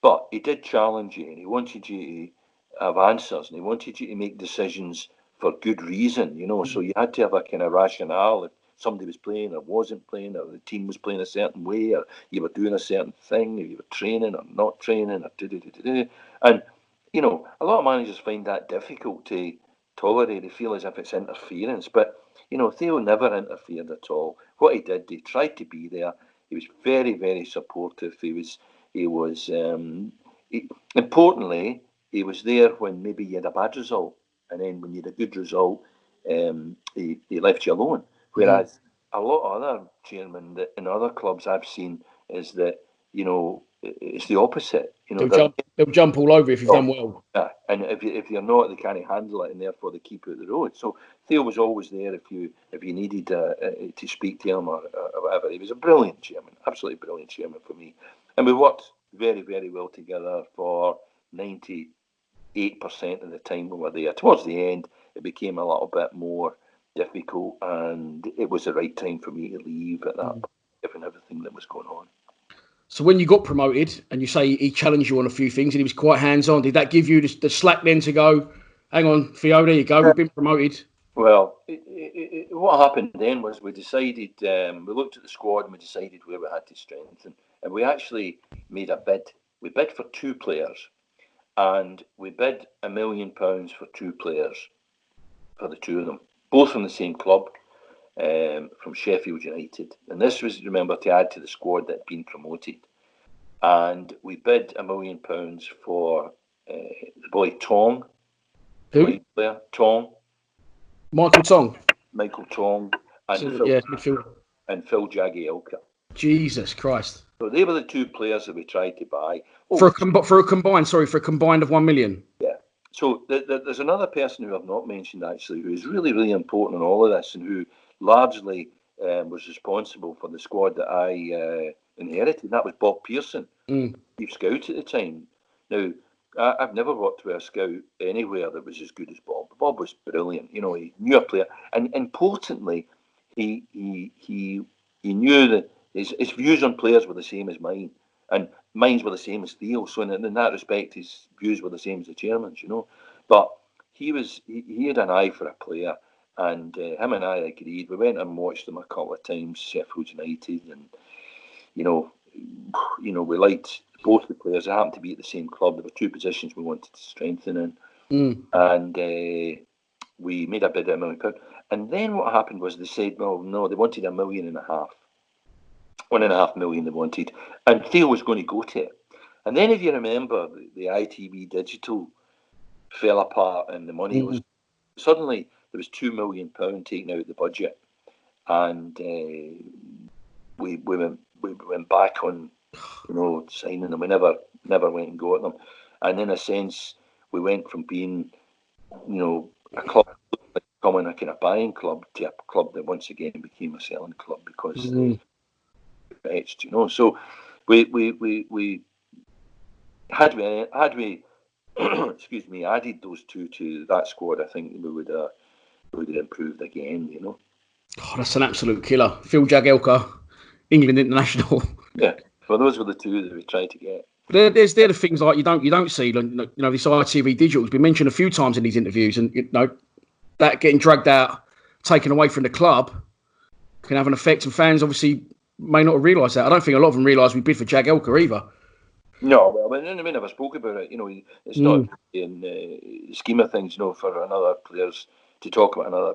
But he did challenge you, and he wanted you to have answers, and he wanted you to make decisions for good reason. So you had to have a kind of rationale. If somebody was playing or wasn't playing, or the team was playing a certain way, or you were doing a certain thing, or you were training or not training, or and a lot of managers find that difficult to tolerate. They feel as if it's interference, but Theo never interfered at all. What he did, he tried to be there. He was very, very supportive. Importantly, he was there when maybe you had a bad result, and then when you had a good result, he left you alone. Whereas a lot of other chairmen that in other clubs I've seen is that it's the opposite. They'll jump all over if you've done well. Yeah, and if you're not, they can't handle it, and therefore they keep you out the road. So Theo was always there if you needed to speak to him or whatever. He was a brilliant chairman, absolutely brilliant chairman for me, and we worked very, very well together for 98% of the time we were there. Towards the end, it became a little bit more difficult, and it was the right time for me to leave at that point, given everything that was going on. So when you got promoted, and you say he challenged you on a few things, and he was quite hands-on, did that give you the slack then to go, hang on, Theo, there you go, we've been promoted? Well, what happened then was we decided, we looked at the squad and we decided where we had to strengthen. And we actually made a bid. We bid for 2 players, and we bid £1 million for 2 players, for the 2 of them, both from the same club, from Sheffield United. And this was, remember, to add to the squad that had been promoted. And we bid £1 million for the boy Tong. Who? Player Tong. Michael Tong. And Phil Jagielka. Jesus Christ. So they were the 2 players that we tried to buy. For a combined of 1 million. Yeah. So there's another person who I've not mentioned actually, who is really, really important in all of this, and who largely was responsible for the squad that I inherited. And that was Bob Pearson, chief scout at the time. Now, I've never worked with a scout anywhere that was as good as Bob. Bob was brilliant. He knew a player, and importantly, he knew that his views on players were the same as mine, and mine were the same as Theo. So in that respect, his views were the same as the chairman's. But he had an eye for a player, and him and I agreed. We went and watched them a couple of times, Sheffield United, and we liked both the players. They happened to be at the same club. There were 2 positions we wanted to strengthen in, and we made a bid of £1 million. And then what happened was they said, well, no, they wanted £1.5 million. £1.5 million they wanted, and Theo was going to go to it. And then, if you remember, the ITV Digital fell apart, and the money was suddenly there was £2 million taken out of the budget, and we went back on signing them. We never went and got them, and in a sense, we went from being a club becoming a kind of buying club to a club that once again became a selling club because fetched, So we had we excuse me, added those 2 to that squad, I think we would have improved again. Oh, that's an absolute killer. Phil Jagielka, England international. Yeah, well, those were the 2 that we tried to get. They're the things like you don't see. This ITV Digital has been mentioned a few times in these interviews, and that getting dragged out, taken away from the club, can have an effect. And fans obviously may not have realised that. I don't think a lot of them realise we bid for Jagielka either. No, well, we never spoke about it. It's not in the scheme of things. For another players to talk about another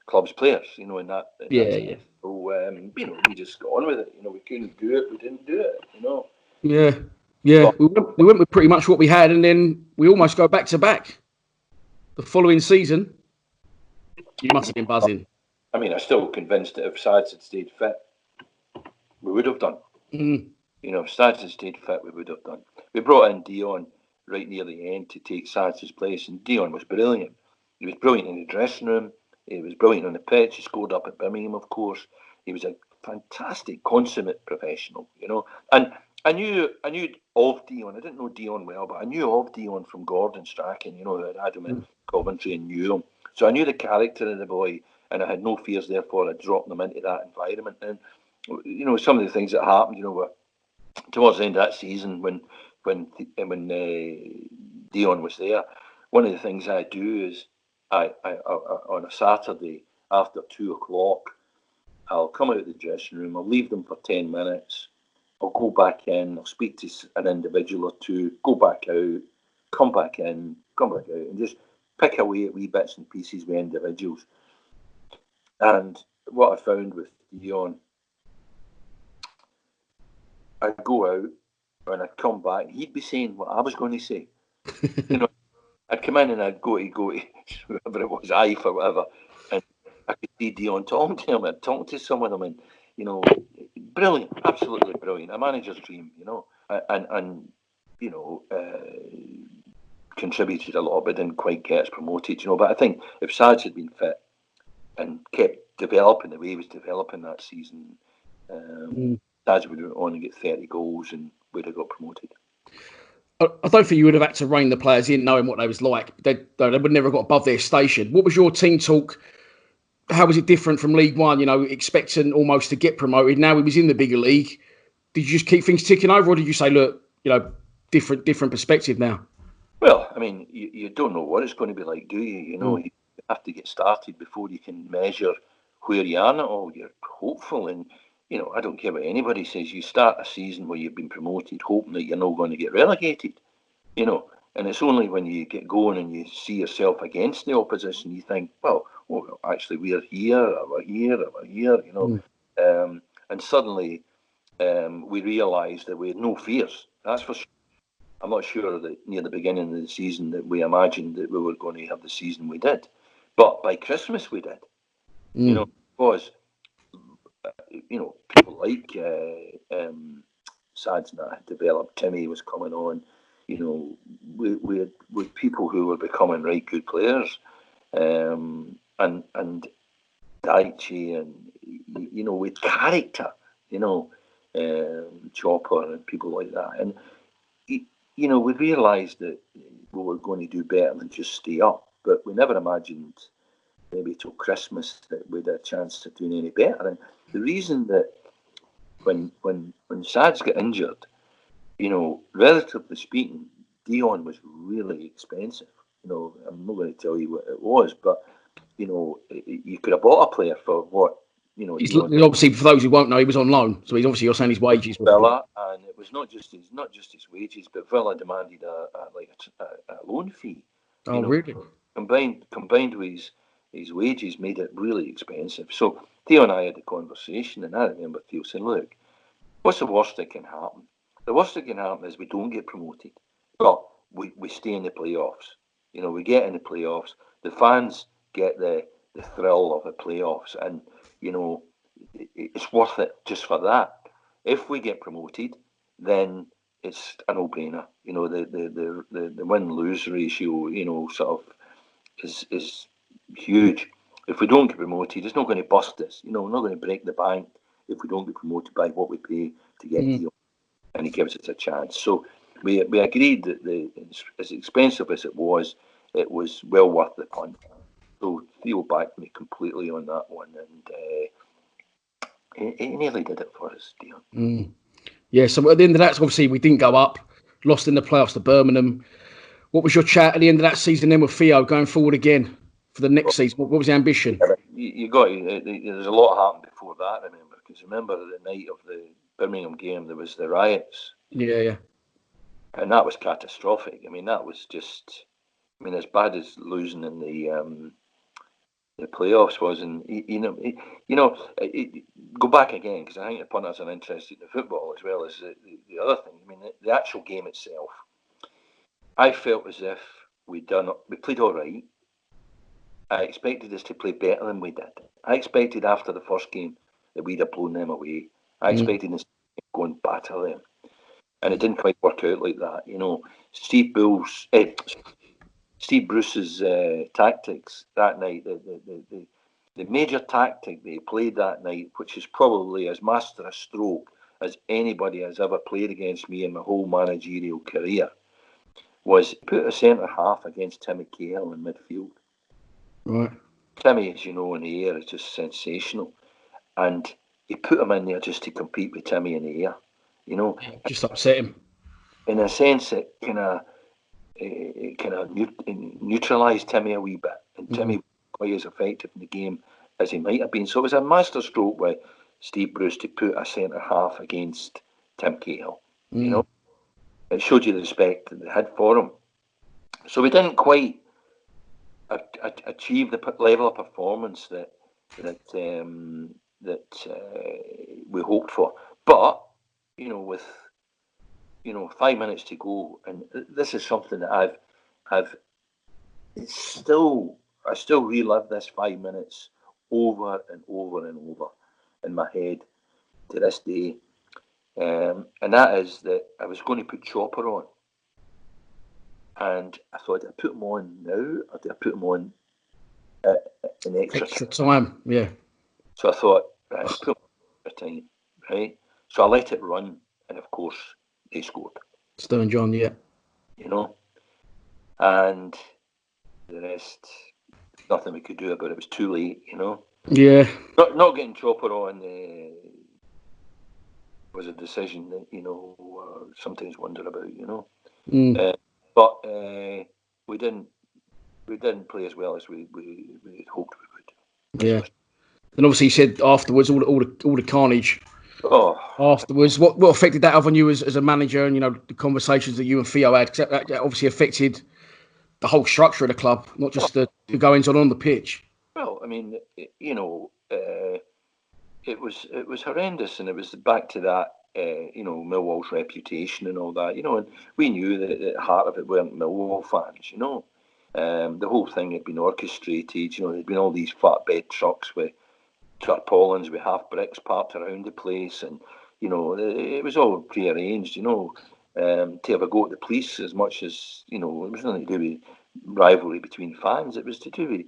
club's players. In that. Yeah. So we just got on with it. We couldn't do it. We didn't do it. Yeah. We went with pretty much what we had, and then we almost go back to back. The following season, you must have been buzzing. I'm still convinced that if Sads had stayed fit, we would have done. If Sads had stayed fit, we would have done. We brought in Dion right near the end to take Sads' place, and Dion was brilliant. He was brilliant in the dressing room. He was brilliant on the pitch. He scored up at Birmingham, of course. He was a fantastic, consummate professional, And I knew of Dion. I didn't know Dion well, but I knew of Dion from Gordon Strachan, I had him at Coventry and knew him. So I knew the character of the boy, and I had no fears, therefore, of dropping him into that environment. And, some of the things that happened, were towards the end of that season when Dion was there. One of the things I do is I on a Saturday after 2:00, I'll come out of the dressing room. I'll leave them for 10 minutes. I'll go back in. I'll speak to an individual or two. Go back out. Come back in. Come back out, and just pick away at wee bits and pieces with individuals. And what I found with Dion, I'd go out and I'd come back, and he'd be saying what I was going to say. I'd come in and I'd go to whoever it was, IFE or whatever, and I could see Dion talking to him. I'd talk to some of them, and brilliant, absolutely brilliant, a manager's dream, and contributed a lot, but didn't quite get us promoted, But I think if Sads had been fit and kept developing the way he was developing that season, Sads would have only get 30 goals and would have got promoted. I don't think you would have had to rein the players in knowing what they was like. They would never have got above their station. What was your team talk? How was it different from League One? Expecting almost to get promoted. Now he was in the bigger league. Did you just keep things ticking over, or did you say, look, different perspective now? Well, I mean, you don't know what it's going to be like, do you? You have to get started before you can measure where you are at all. You're hopeful, and I don't care what anybody says. You start a season where you've been promoted, hoping that you're not going to get relegated. And it's only when you get going and you see yourself against the opposition, you think, well, actually, we're here, or we're here, or we're here, and suddenly we realise that we had no fears. That's for sure. I'm not sure that near the beginning of the season that we imagined that we were going to have the season we did. But by Christmas we did. Because, people like Sads that had developed, Timmy was coming on, we had people who were becoming right good players, and Daichi, and, with character, Chopper and people like that. And, we realised that we were going to do better than just stay up, but we never imagined maybe till Christmas that we'd had a chance to do any better. And the reason that when Sads got injured, relatively speaking, Dion was really expensive. I'm not going to tell you what it was, but you could have bought a player for what. He's obviously, for those who won't know, he was on loan, so he's obviously, you're saying his wages. Villa, and it was not just his wages, but Villa demanded a loan fee. Really? Combined with his wages, made it really expensive. So Theo and I had a conversation, and I remember Theo saying, "Look, what's the worst that can happen? The worst that can happen is we don't get promoted, but we stay in the playoffs. We get in the playoffs. The fans get the thrill of the playoffs, and it's worth it just for that. If we get promoted, then it's a no-brainer. The win-lose ratio, sort of is huge. If we don't get promoted, it's not going to bust us. We're not going to break the bank if we don't get promoted by what we pay to get Theo, and he gives us a chance. So we agreed that as expensive as it was well worth the punt. So Theo backed me completely on that one, and he nearly did it for us, Dion. Yeah, so at the end of that, obviously we didn't go up, lost in the playoffs to Birmingham. What was your chat at the end of that season then with Theo going forward again for the next season? What was the ambition? There's a lot happened before that, because remember the night of the Birmingham game, there was the riots. Yeah. And that was catastrophic. That was just, as bad as losing in the playoffs was, and go back again, because I think the punters are interested in the football as well as the other thing. The actual game itself, I felt as if we played all right. I expected us to play better than we did. I expected after the first game that we'd have blown them away. I expected us to go and batter them, and it didn't quite work out like that. Steve Bruce's tactics that night, The major tactic they played that night, which is probably as master a stroke as anybody has ever played against me in my whole managerial career, was put a centre half against Timmy Cahill in midfield. Right. Timmy, as you know, in the air is just sensational. And he put him in there just to compete with Timmy in the air. You know, just upset him. In a sense, it kind of neutralised Timmy a wee bit, and Timmy was quite as effective in the game as he might have been. So it was a master stroke by Steve Bruce to put a centre half against Tim Cahill. You know, it showed you the respect that they had for him. So we didn't quite achieve the level of performance that we hoped for. But with 5 minutes to go, and this is something that I still relive this 5 minutes over and over and over in my head to this day, and that is that I was going to put Chopper on, and I thought, did I put him on now, or did I put him on in extra time? Yeah. So I thought, right, I'll put him on extra time, right? So I let it run, and of course they scored. Stone John, yeah. And the rest, nothing we could do about it. It was too late, Yeah. Not getting Chopper on was a decision that sometimes wonder about, but we didn't play as well as we hoped we would. Yeah. And obviously, he said afterwards, all the carnage. Afterwards, what affected that on you as a manager, and the conversations that you and Theo had? Cause that obviously affected the whole structure of the club, not just the goings on the pitch. Well, I mean, it was horrendous, and it was back to that, Millwall's reputation and all that, and we knew that at the heart of it weren't Millwall fans, the whole thing had been orchestrated. There'd been all these flatbed trucks with tarpaulins with half bricks parked around the place, and it was all pre-arranged. To have a go at the police, as much as it was nothing to do with rivalry between fans. It was to do with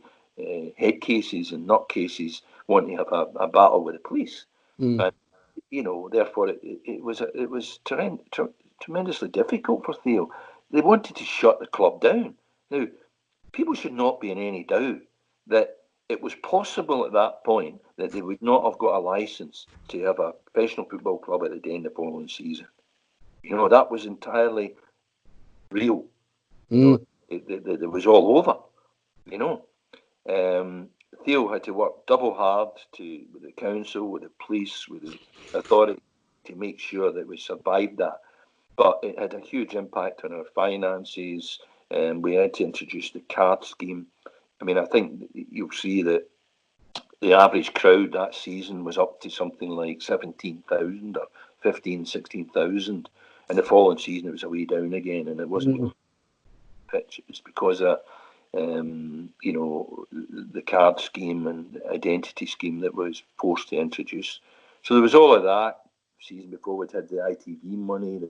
head cases and nutcases wanting to have a battle with the police, and therefore it was tremendously difficult for Theo. They wanted to shut the club down. Now, people should not be in any doubt that it was possible at that point that they would not have got a licence to have a professional football club at the end of the following season. That was entirely real. It was all over. Theo had to work double hard with the council, with the police, with the authority to make sure that we survived that. But it had a huge impact on our finances. We had to introduce the card scheme. I mean, I think you'll see that the average crowd that season was up to something like 17,000 or 15,000, 16,000. And the following season, it was a way down again, and it wasn't pitch. It was because of, the card scheme and identity scheme that was forced to introduce. So there was all of that. Season before, we'd had the ITV money.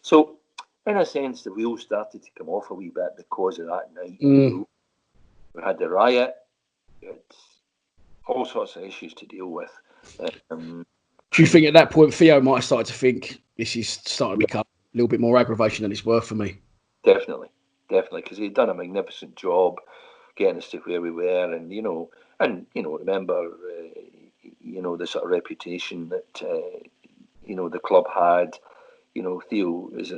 So, in a sense, the wheels started to come off a wee bit because of that night. We had the riot. We had all sorts of issues to deal with. Do you think at that point Theo might have started to think this is starting to become a little bit more aggravation than it's worth for me? Definitely, because he'd done a magnificent job getting us to where we were, and remember, the sort of reputation that the club had. Theo is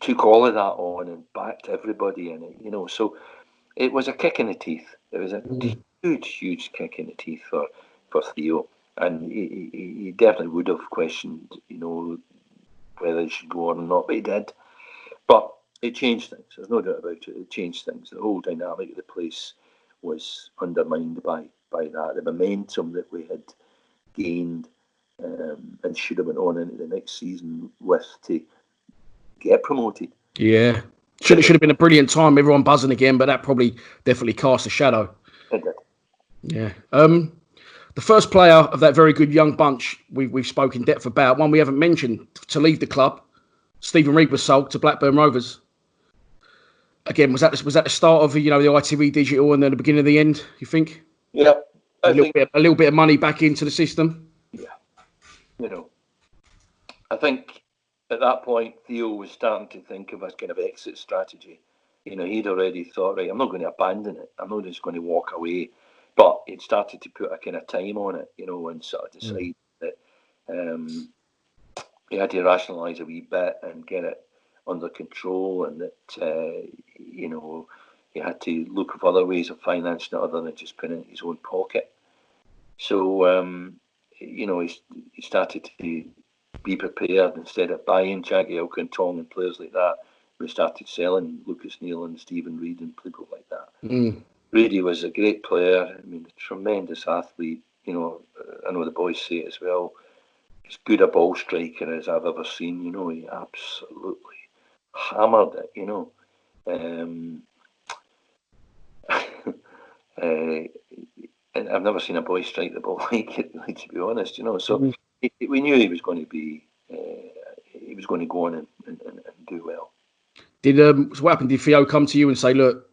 took all of that on and backed everybody in it. So it was a kick in the teeth. It was a huge kick in the teeth for Theo, and he definitely would have questioned, whether he should go on or not, but he did. But it changed things. There's no doubt about it. It changed things. The whole dynamic of the place was undermined by that. The momentum that we had gained and should have went on into the next season with to get promoted. Yeah. Should have been a brilliant time, everyone buzzing again, but that probably definitely cast a shadow. It did. Yeah. The first player of that very good young bunch we've spoken in depth about, one we haven't mentioned, to leave the club, Stephen Reid was sold to Blackburn Rovers. Again, was that the start of the ITV digital and then the beginning of the end? You think? Yeah, A little bit of money back into the system. Yeah, I think at that point Theo was starting to think of a kind of exit strategy. He'd already thought, right, I'm not going to abandon it. I'm not just going to walk away. But he'd started to put a kind of time on it, and sort of decide that he had to rationalise a wee bit and get it under control, and that he had to look for other ways of financing it other than just putting it in his own pocket. So he started to be prepared. Instead of buying Jackie Elkintong and players like that, we started selling Lucas Neal and Stephen Reid and people like that. Reedy was a great player. I mean, a tremendous athlete. I know the boys say it as well. As good a ball striker as I've ever seen. He absolutely hammered it. And I've never seen a boy strike the ball like it, to be honest. So we knew he was going to be, he was going to go on and do well. So what happened? Did Theo come to you and say, "Look,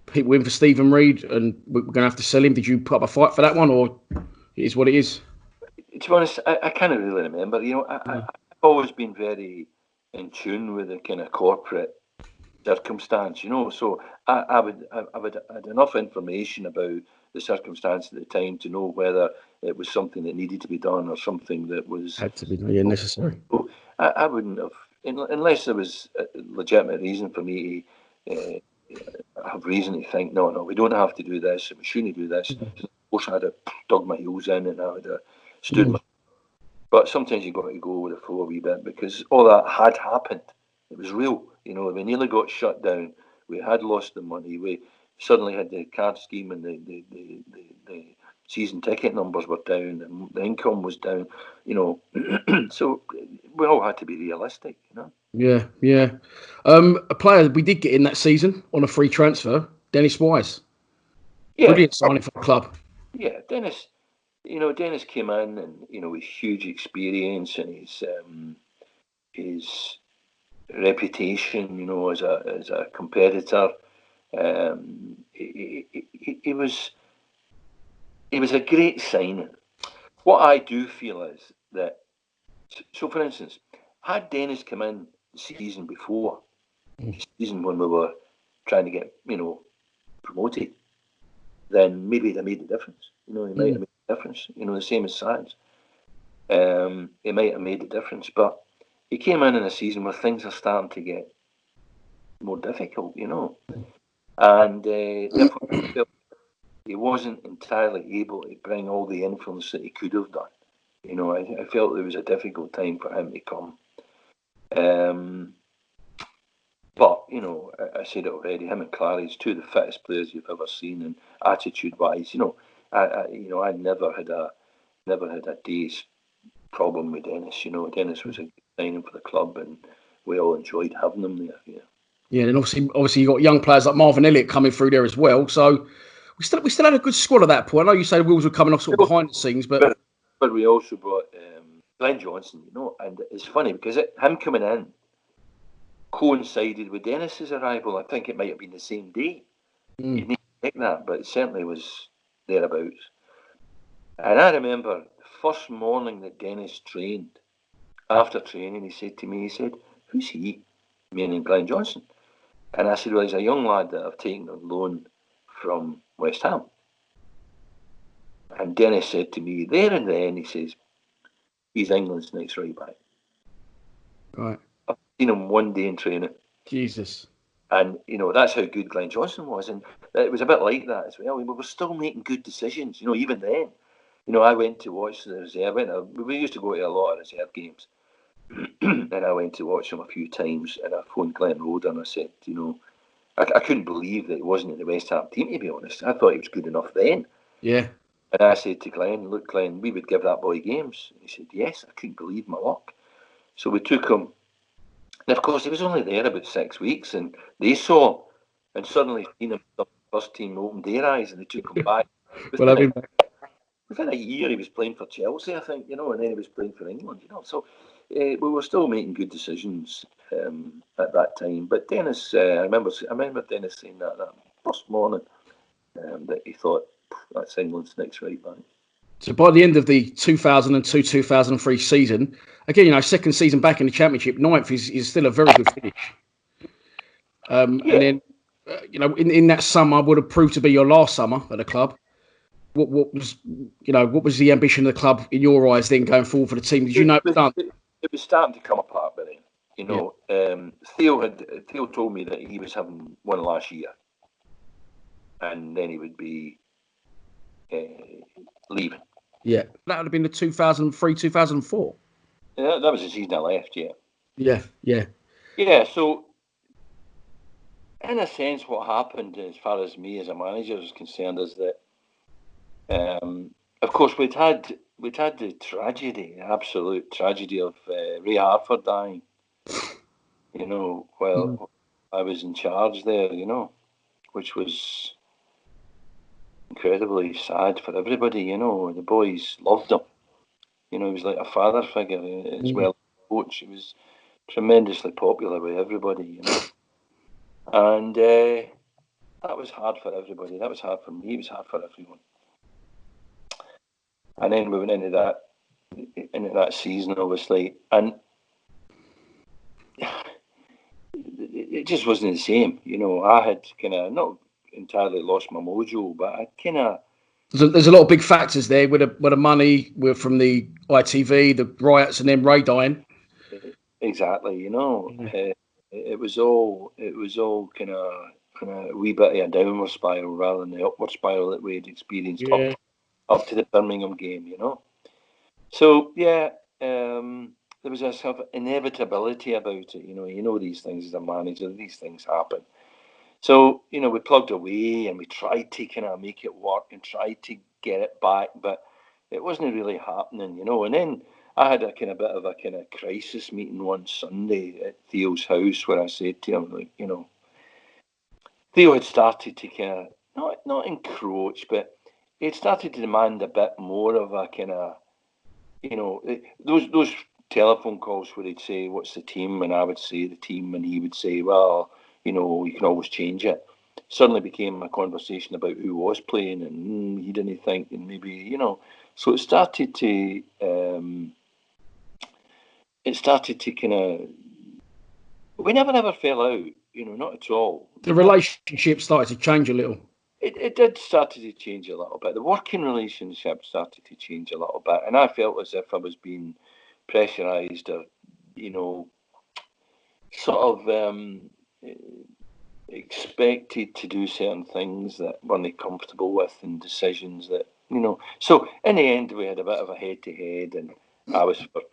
people in for Stephen Reid, and we're going to have to sell him"? Did you put up a fight for that one, or it is what it is? To be honest, I can't really remember. I've always been very in tune with the kind of corporate circumstance. So I had enough information about the circumstance at the time to know whether it was something that needed to be done or something that was had to be necessary. So I wouldn't have, unless there was a legitimate reason for me to have reason to think, no, we don't have to do this, and we shouldn't do this. Of course, I'd have dug my heels in and I would have stood my. But sometimes you've got to go with the flow a wee bit because all that had happened. It was real. We nearly got shut down. We had lost the money. We suddenly had the card scheme and the season ticket numbers were down and the income was down. So we all had to be realistic. Yeah. A player we did get in that season on a free transfer, Dennis Wise. Yeah. Brilliant signing for the club. Yeah, Dennis. Dennis came in and with huge experience and his reputation, as a competitor. He was a great signing. What I do feel is that, so for instance, had Dennis come in the season before, the season when we were trying to get, promoted, then maybe that made the difference. He might have made the difference. The same as Sands. He might have made the difference, but he came in a season where things are starting to get more difficult, and therefore he wasn't entirely able to bring all the influence that he could have done. I felt it was a difficult time for him to come. But I said it already. Him and Clary's two of the fittest players you've ever seen, and attitude-wise, I never had a day's problem with Dennis. Dennis was a good signing for the club, and we all enjoyed having him there. Yeah. Yeah, and obviously you got young players like Marvin Elliott coming through there as well. So we still had a good squad at that point. I know you say the wheels were coming off sort of behind the scenes, but we also brought Glenn Johnson, and it's funny because him coming in coincided with Dennis's arrival. I think it might have been the same day. You need to check that, but it certainly was thereabouts. And I remember the first morning that Dennis trained. After training, he said to me, "Who's he?" Meaning Glenn Johnson. And I said, "Well, he's a young lad that I've taken on loan from West Ham." And Dennis said to me there and then, he says, "He's England's next right back." Right. I've seen him one day in training. Jesus. And, that's how good Glenn Johnson was. And it was a bit like that as well. We were still making good decisions, even then. I went to watch the reserve. We used to go to a lot of reserve games. And I went to watch him a few times. And I phoned Glenn Roeder and I said, I couldn't believe that he wasn't in the West Ham team, to be honest. I thought he was good enough then. Yeah. And I said to Glenn, "Look, Glenn, we would give that boy games." He said, "Yes." I couldn't believe my luck. So we took him. And of course, he was only there about 6 weeks, and they saw, and suddenly seen him the first team opened their eyes, and they took him back. Within a year, he was playing for Chelsea, I think, and then he was playing for England, So we were still making good decisions at that time. But Dennis, I remember Dennis saying that first morning that he thought that's England's next right back. So by the end of the 2002-2003 season, again, second season back in the Championship, ninth is still a very good finish. And then, in that summer would have proved to be your last summer at the club. What was the ambition of the club in your eyes then going forward for the team? Did you know it was starting to come apart by then? Theo told me that he was having one last year, and then he would be leaving. Yeah, that would have been the 2003-2004. Yeah, that was the season I left. Yeah. So, in a sense, what happened as far as me as a manager is concerned is that, of course, we'd had the absolute tragedy of Ray Harford dying. While I was in charge there. Which was incredibly sad for everybody. The boys loved him. He was like a father figure as well as a coach. He was tremendously popular with everybody. And that was hard for everybody. That was hard for me. It was hard for everyone. And then we went into that season, obviously, and it just wasn't the same. I had kind of not entirely lost my mojo, but I kind of. There's a lot of big factors there with the money from the ITV, the riots, and then Ray dying. Exactly, it was all kind of a wee bit of a downward spiral rather than the upward spiral that we had experienced up to the Birmingham game, So there was a sort of inevitability about it. These things as a manager, these things happen. So, we plugged away and we tried to kind of make it work and tried to get it back, but it wasn't really happening, And then I had a kind of bit of a kind of crisis meeting one Sunday at Theo's house where I said to him, Theo had started to kind of, not encroach, but he had started to demand a bit more of a kind of, those telephone calls where he'd say, what's the team? And I would say the team, and he would say, well, you can always change it. Suddenly became a conversation about who was playing, and he didn't think, and maybe, so it started to kind of, we never ever fell out, not at all. The relationship started to change a little. It did start to change a little bit. The working relationship started to change a little bit, and I felt as if I was being pressurised or, sort of expected to do certain things that weren't comfortable with and decisions that, So in the end, we had a bit of a head-to-head, and I was for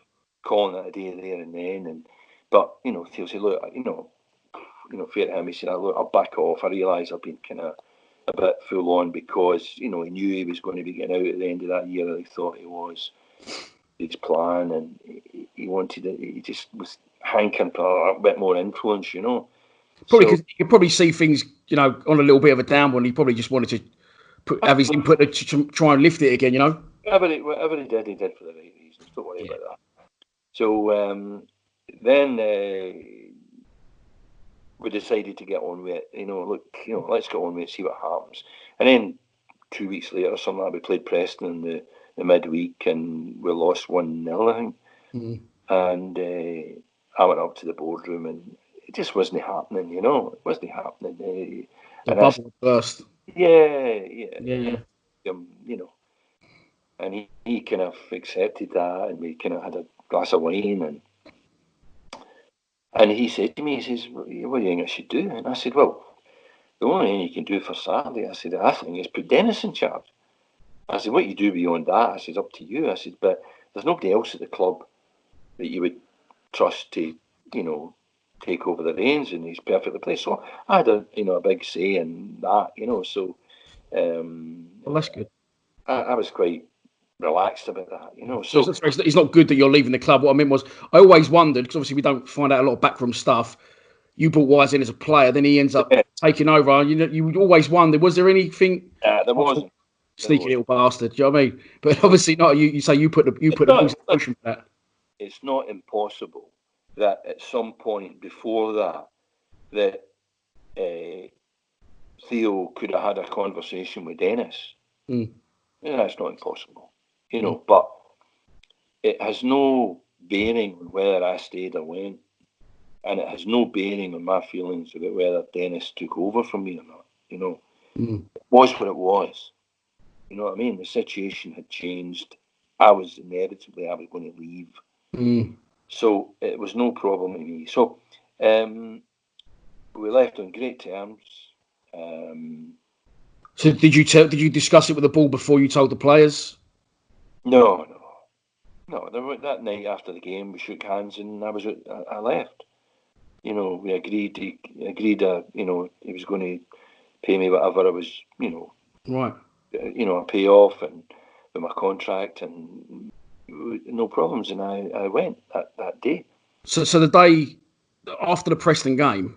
calling it a day there and then. But Theo said, look, fair to him, he said, look, I'll back off. I realise I've been kind of a bit full on because, he knew he was going to be getting out at the end of that year, that he thought he was. His plan, and he wanted it. He just was hankering for a bit more influence, Probably because you could probably see things, on a little bit of a down one. He probably just wanted to have his input to try and lift it again, Whatever he did for the right reasons. Don't worry about that. So then we decided to get on with it. Let's get on with it, see what happens. And then 2 weeks later, or something like that, we played Preston in the midweek, and we lost 1-0, I think. And I went up to the boardroom, and it just wasn't happening, It wasn't happening. The bubble burst. Yeah. And he kind of accepted that, and we kind of had a glass of wine, and he said to me, he says, what do you think I should do? And I said, well, the only thing you can do for Saturday, I said, I think, is put Dennis in charge. I said, what you do beyond that, I said, up to you. I said, but there's nobody else at the club that you would trust to, take over the reins, and he's perfectly placed. So I had a big say in that, So well, that's good. I was quite relaxed about that, So it's not good that you're leaving the club. What I meant was, I always wondered, because obviously we don't find out a lot of backroom stuff. You brought Wise in as a player, then he ends up taking over. You would always wonder, was there anything? There wasn't. Sneaky little bastard, do you know what I mean? But obviously not. You say you put the motion for that. it's not impossible that at some point before that Theo could have had a conversation with Dennis. Mm. Yeah, that's not impossible, but it has no bearing on whether I stayed or went. And it has no bearing on my feelings about whether Dennis took over from me or not. It was what it was. You know what I mean? The situation had changed. I was going to leave. So it was no problem with me. So we left on great terms. So did you discuss it with the board before you told the players? No. That night after the game, we shook hands and I left. We agreed. He was going to pay me whatever I was, right. A payoff and with my contract and no problems. And I went that day. So the day after the Preston game,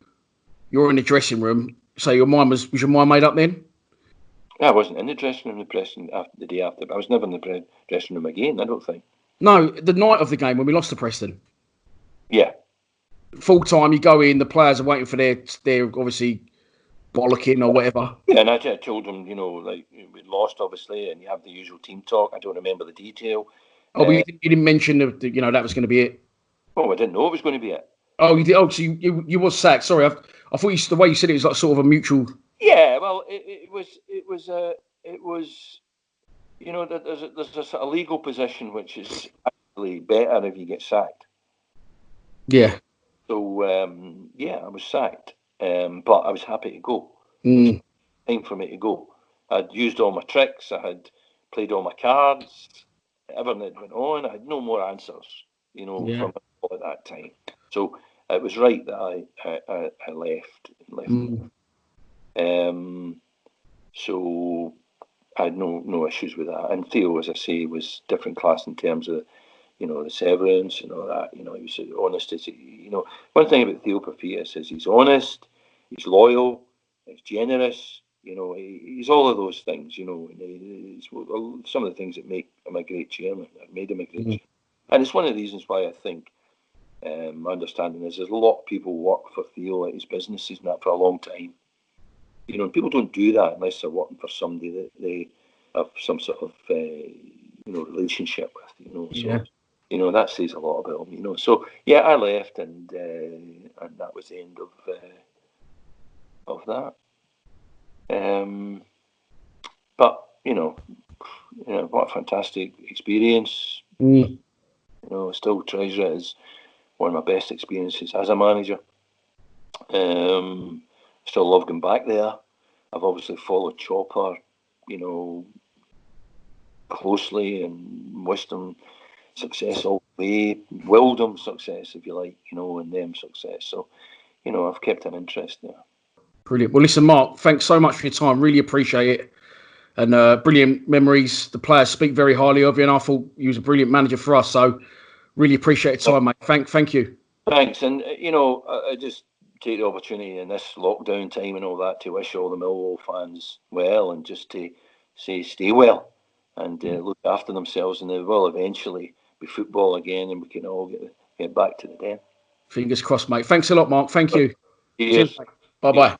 you're in the dressing room. So was your mind made up then? I wasn't in the dressing room the day after. I was never in the dressing room again, I don't think. No, the night of the game when we lost to Preston. Yeah. Full time, you go in, the players are waiting for their obviously bollocking or whatever. Yeah, and I told them, we lost obviously, and you have the usual team talk. I don't remember the detail. Oh, but you didn't mention that was going to be it. Oh, I didn't know it was going to be it. Oh, you did. Oh, so you was sacked. Sorry, I thought the way you said it was like sort of a mutual. Yeah, well, it was. There's a sort of legal position which is actually better if you get sacked. Yeah. So I was sacked, but I was happy to go. Time for me to go. I'd used all my tricks. I had played all my cards. Everything that went on, I had no more answers. From at that time. So it was right that I left. So I had no issues with that. And Theo, as I say, was different class in terms of the severance and all that. He was honest. One thing about Theo Paphias is he's honest, he's loyal, he's generous. He's all of those things. He's some of the things that make him a great chairman. That made him a great chairman. And it's one of the reasons why I think my understanding is there's a lot of people work for Theo at his businesses and that for a long time. People don't do that unless they're working for somebody that they have some sort of relationship with. So that says a lot about him. So yeah, I left, and that was the end of that. But what a fantastic experience. Still treasure it as one of my best experiences as a manager. Still love going back there. I've obviously followed Chopper, closely, and wished him success all the way, willed him success, if you like, and them success. So, I've kept an interest there. Brilliant. Well, listen, Mark, thanks so much for your time. Really appreciate it. And brilliant memories. The players speak very highly of you, and I thought you was a brilliant manager for us. So, really appreciate your time, mate. Thank you. Thanks. And, I just take the opportunity in this lockdown time and all that to wish all the Millwall fans well, and just to say stay well and look after themselves, and they will eventually be football again, and we can all get back to the den. Fingers crossed, mate. Thanks a lot, Mark. Thank you. Cheers. Bye-bye.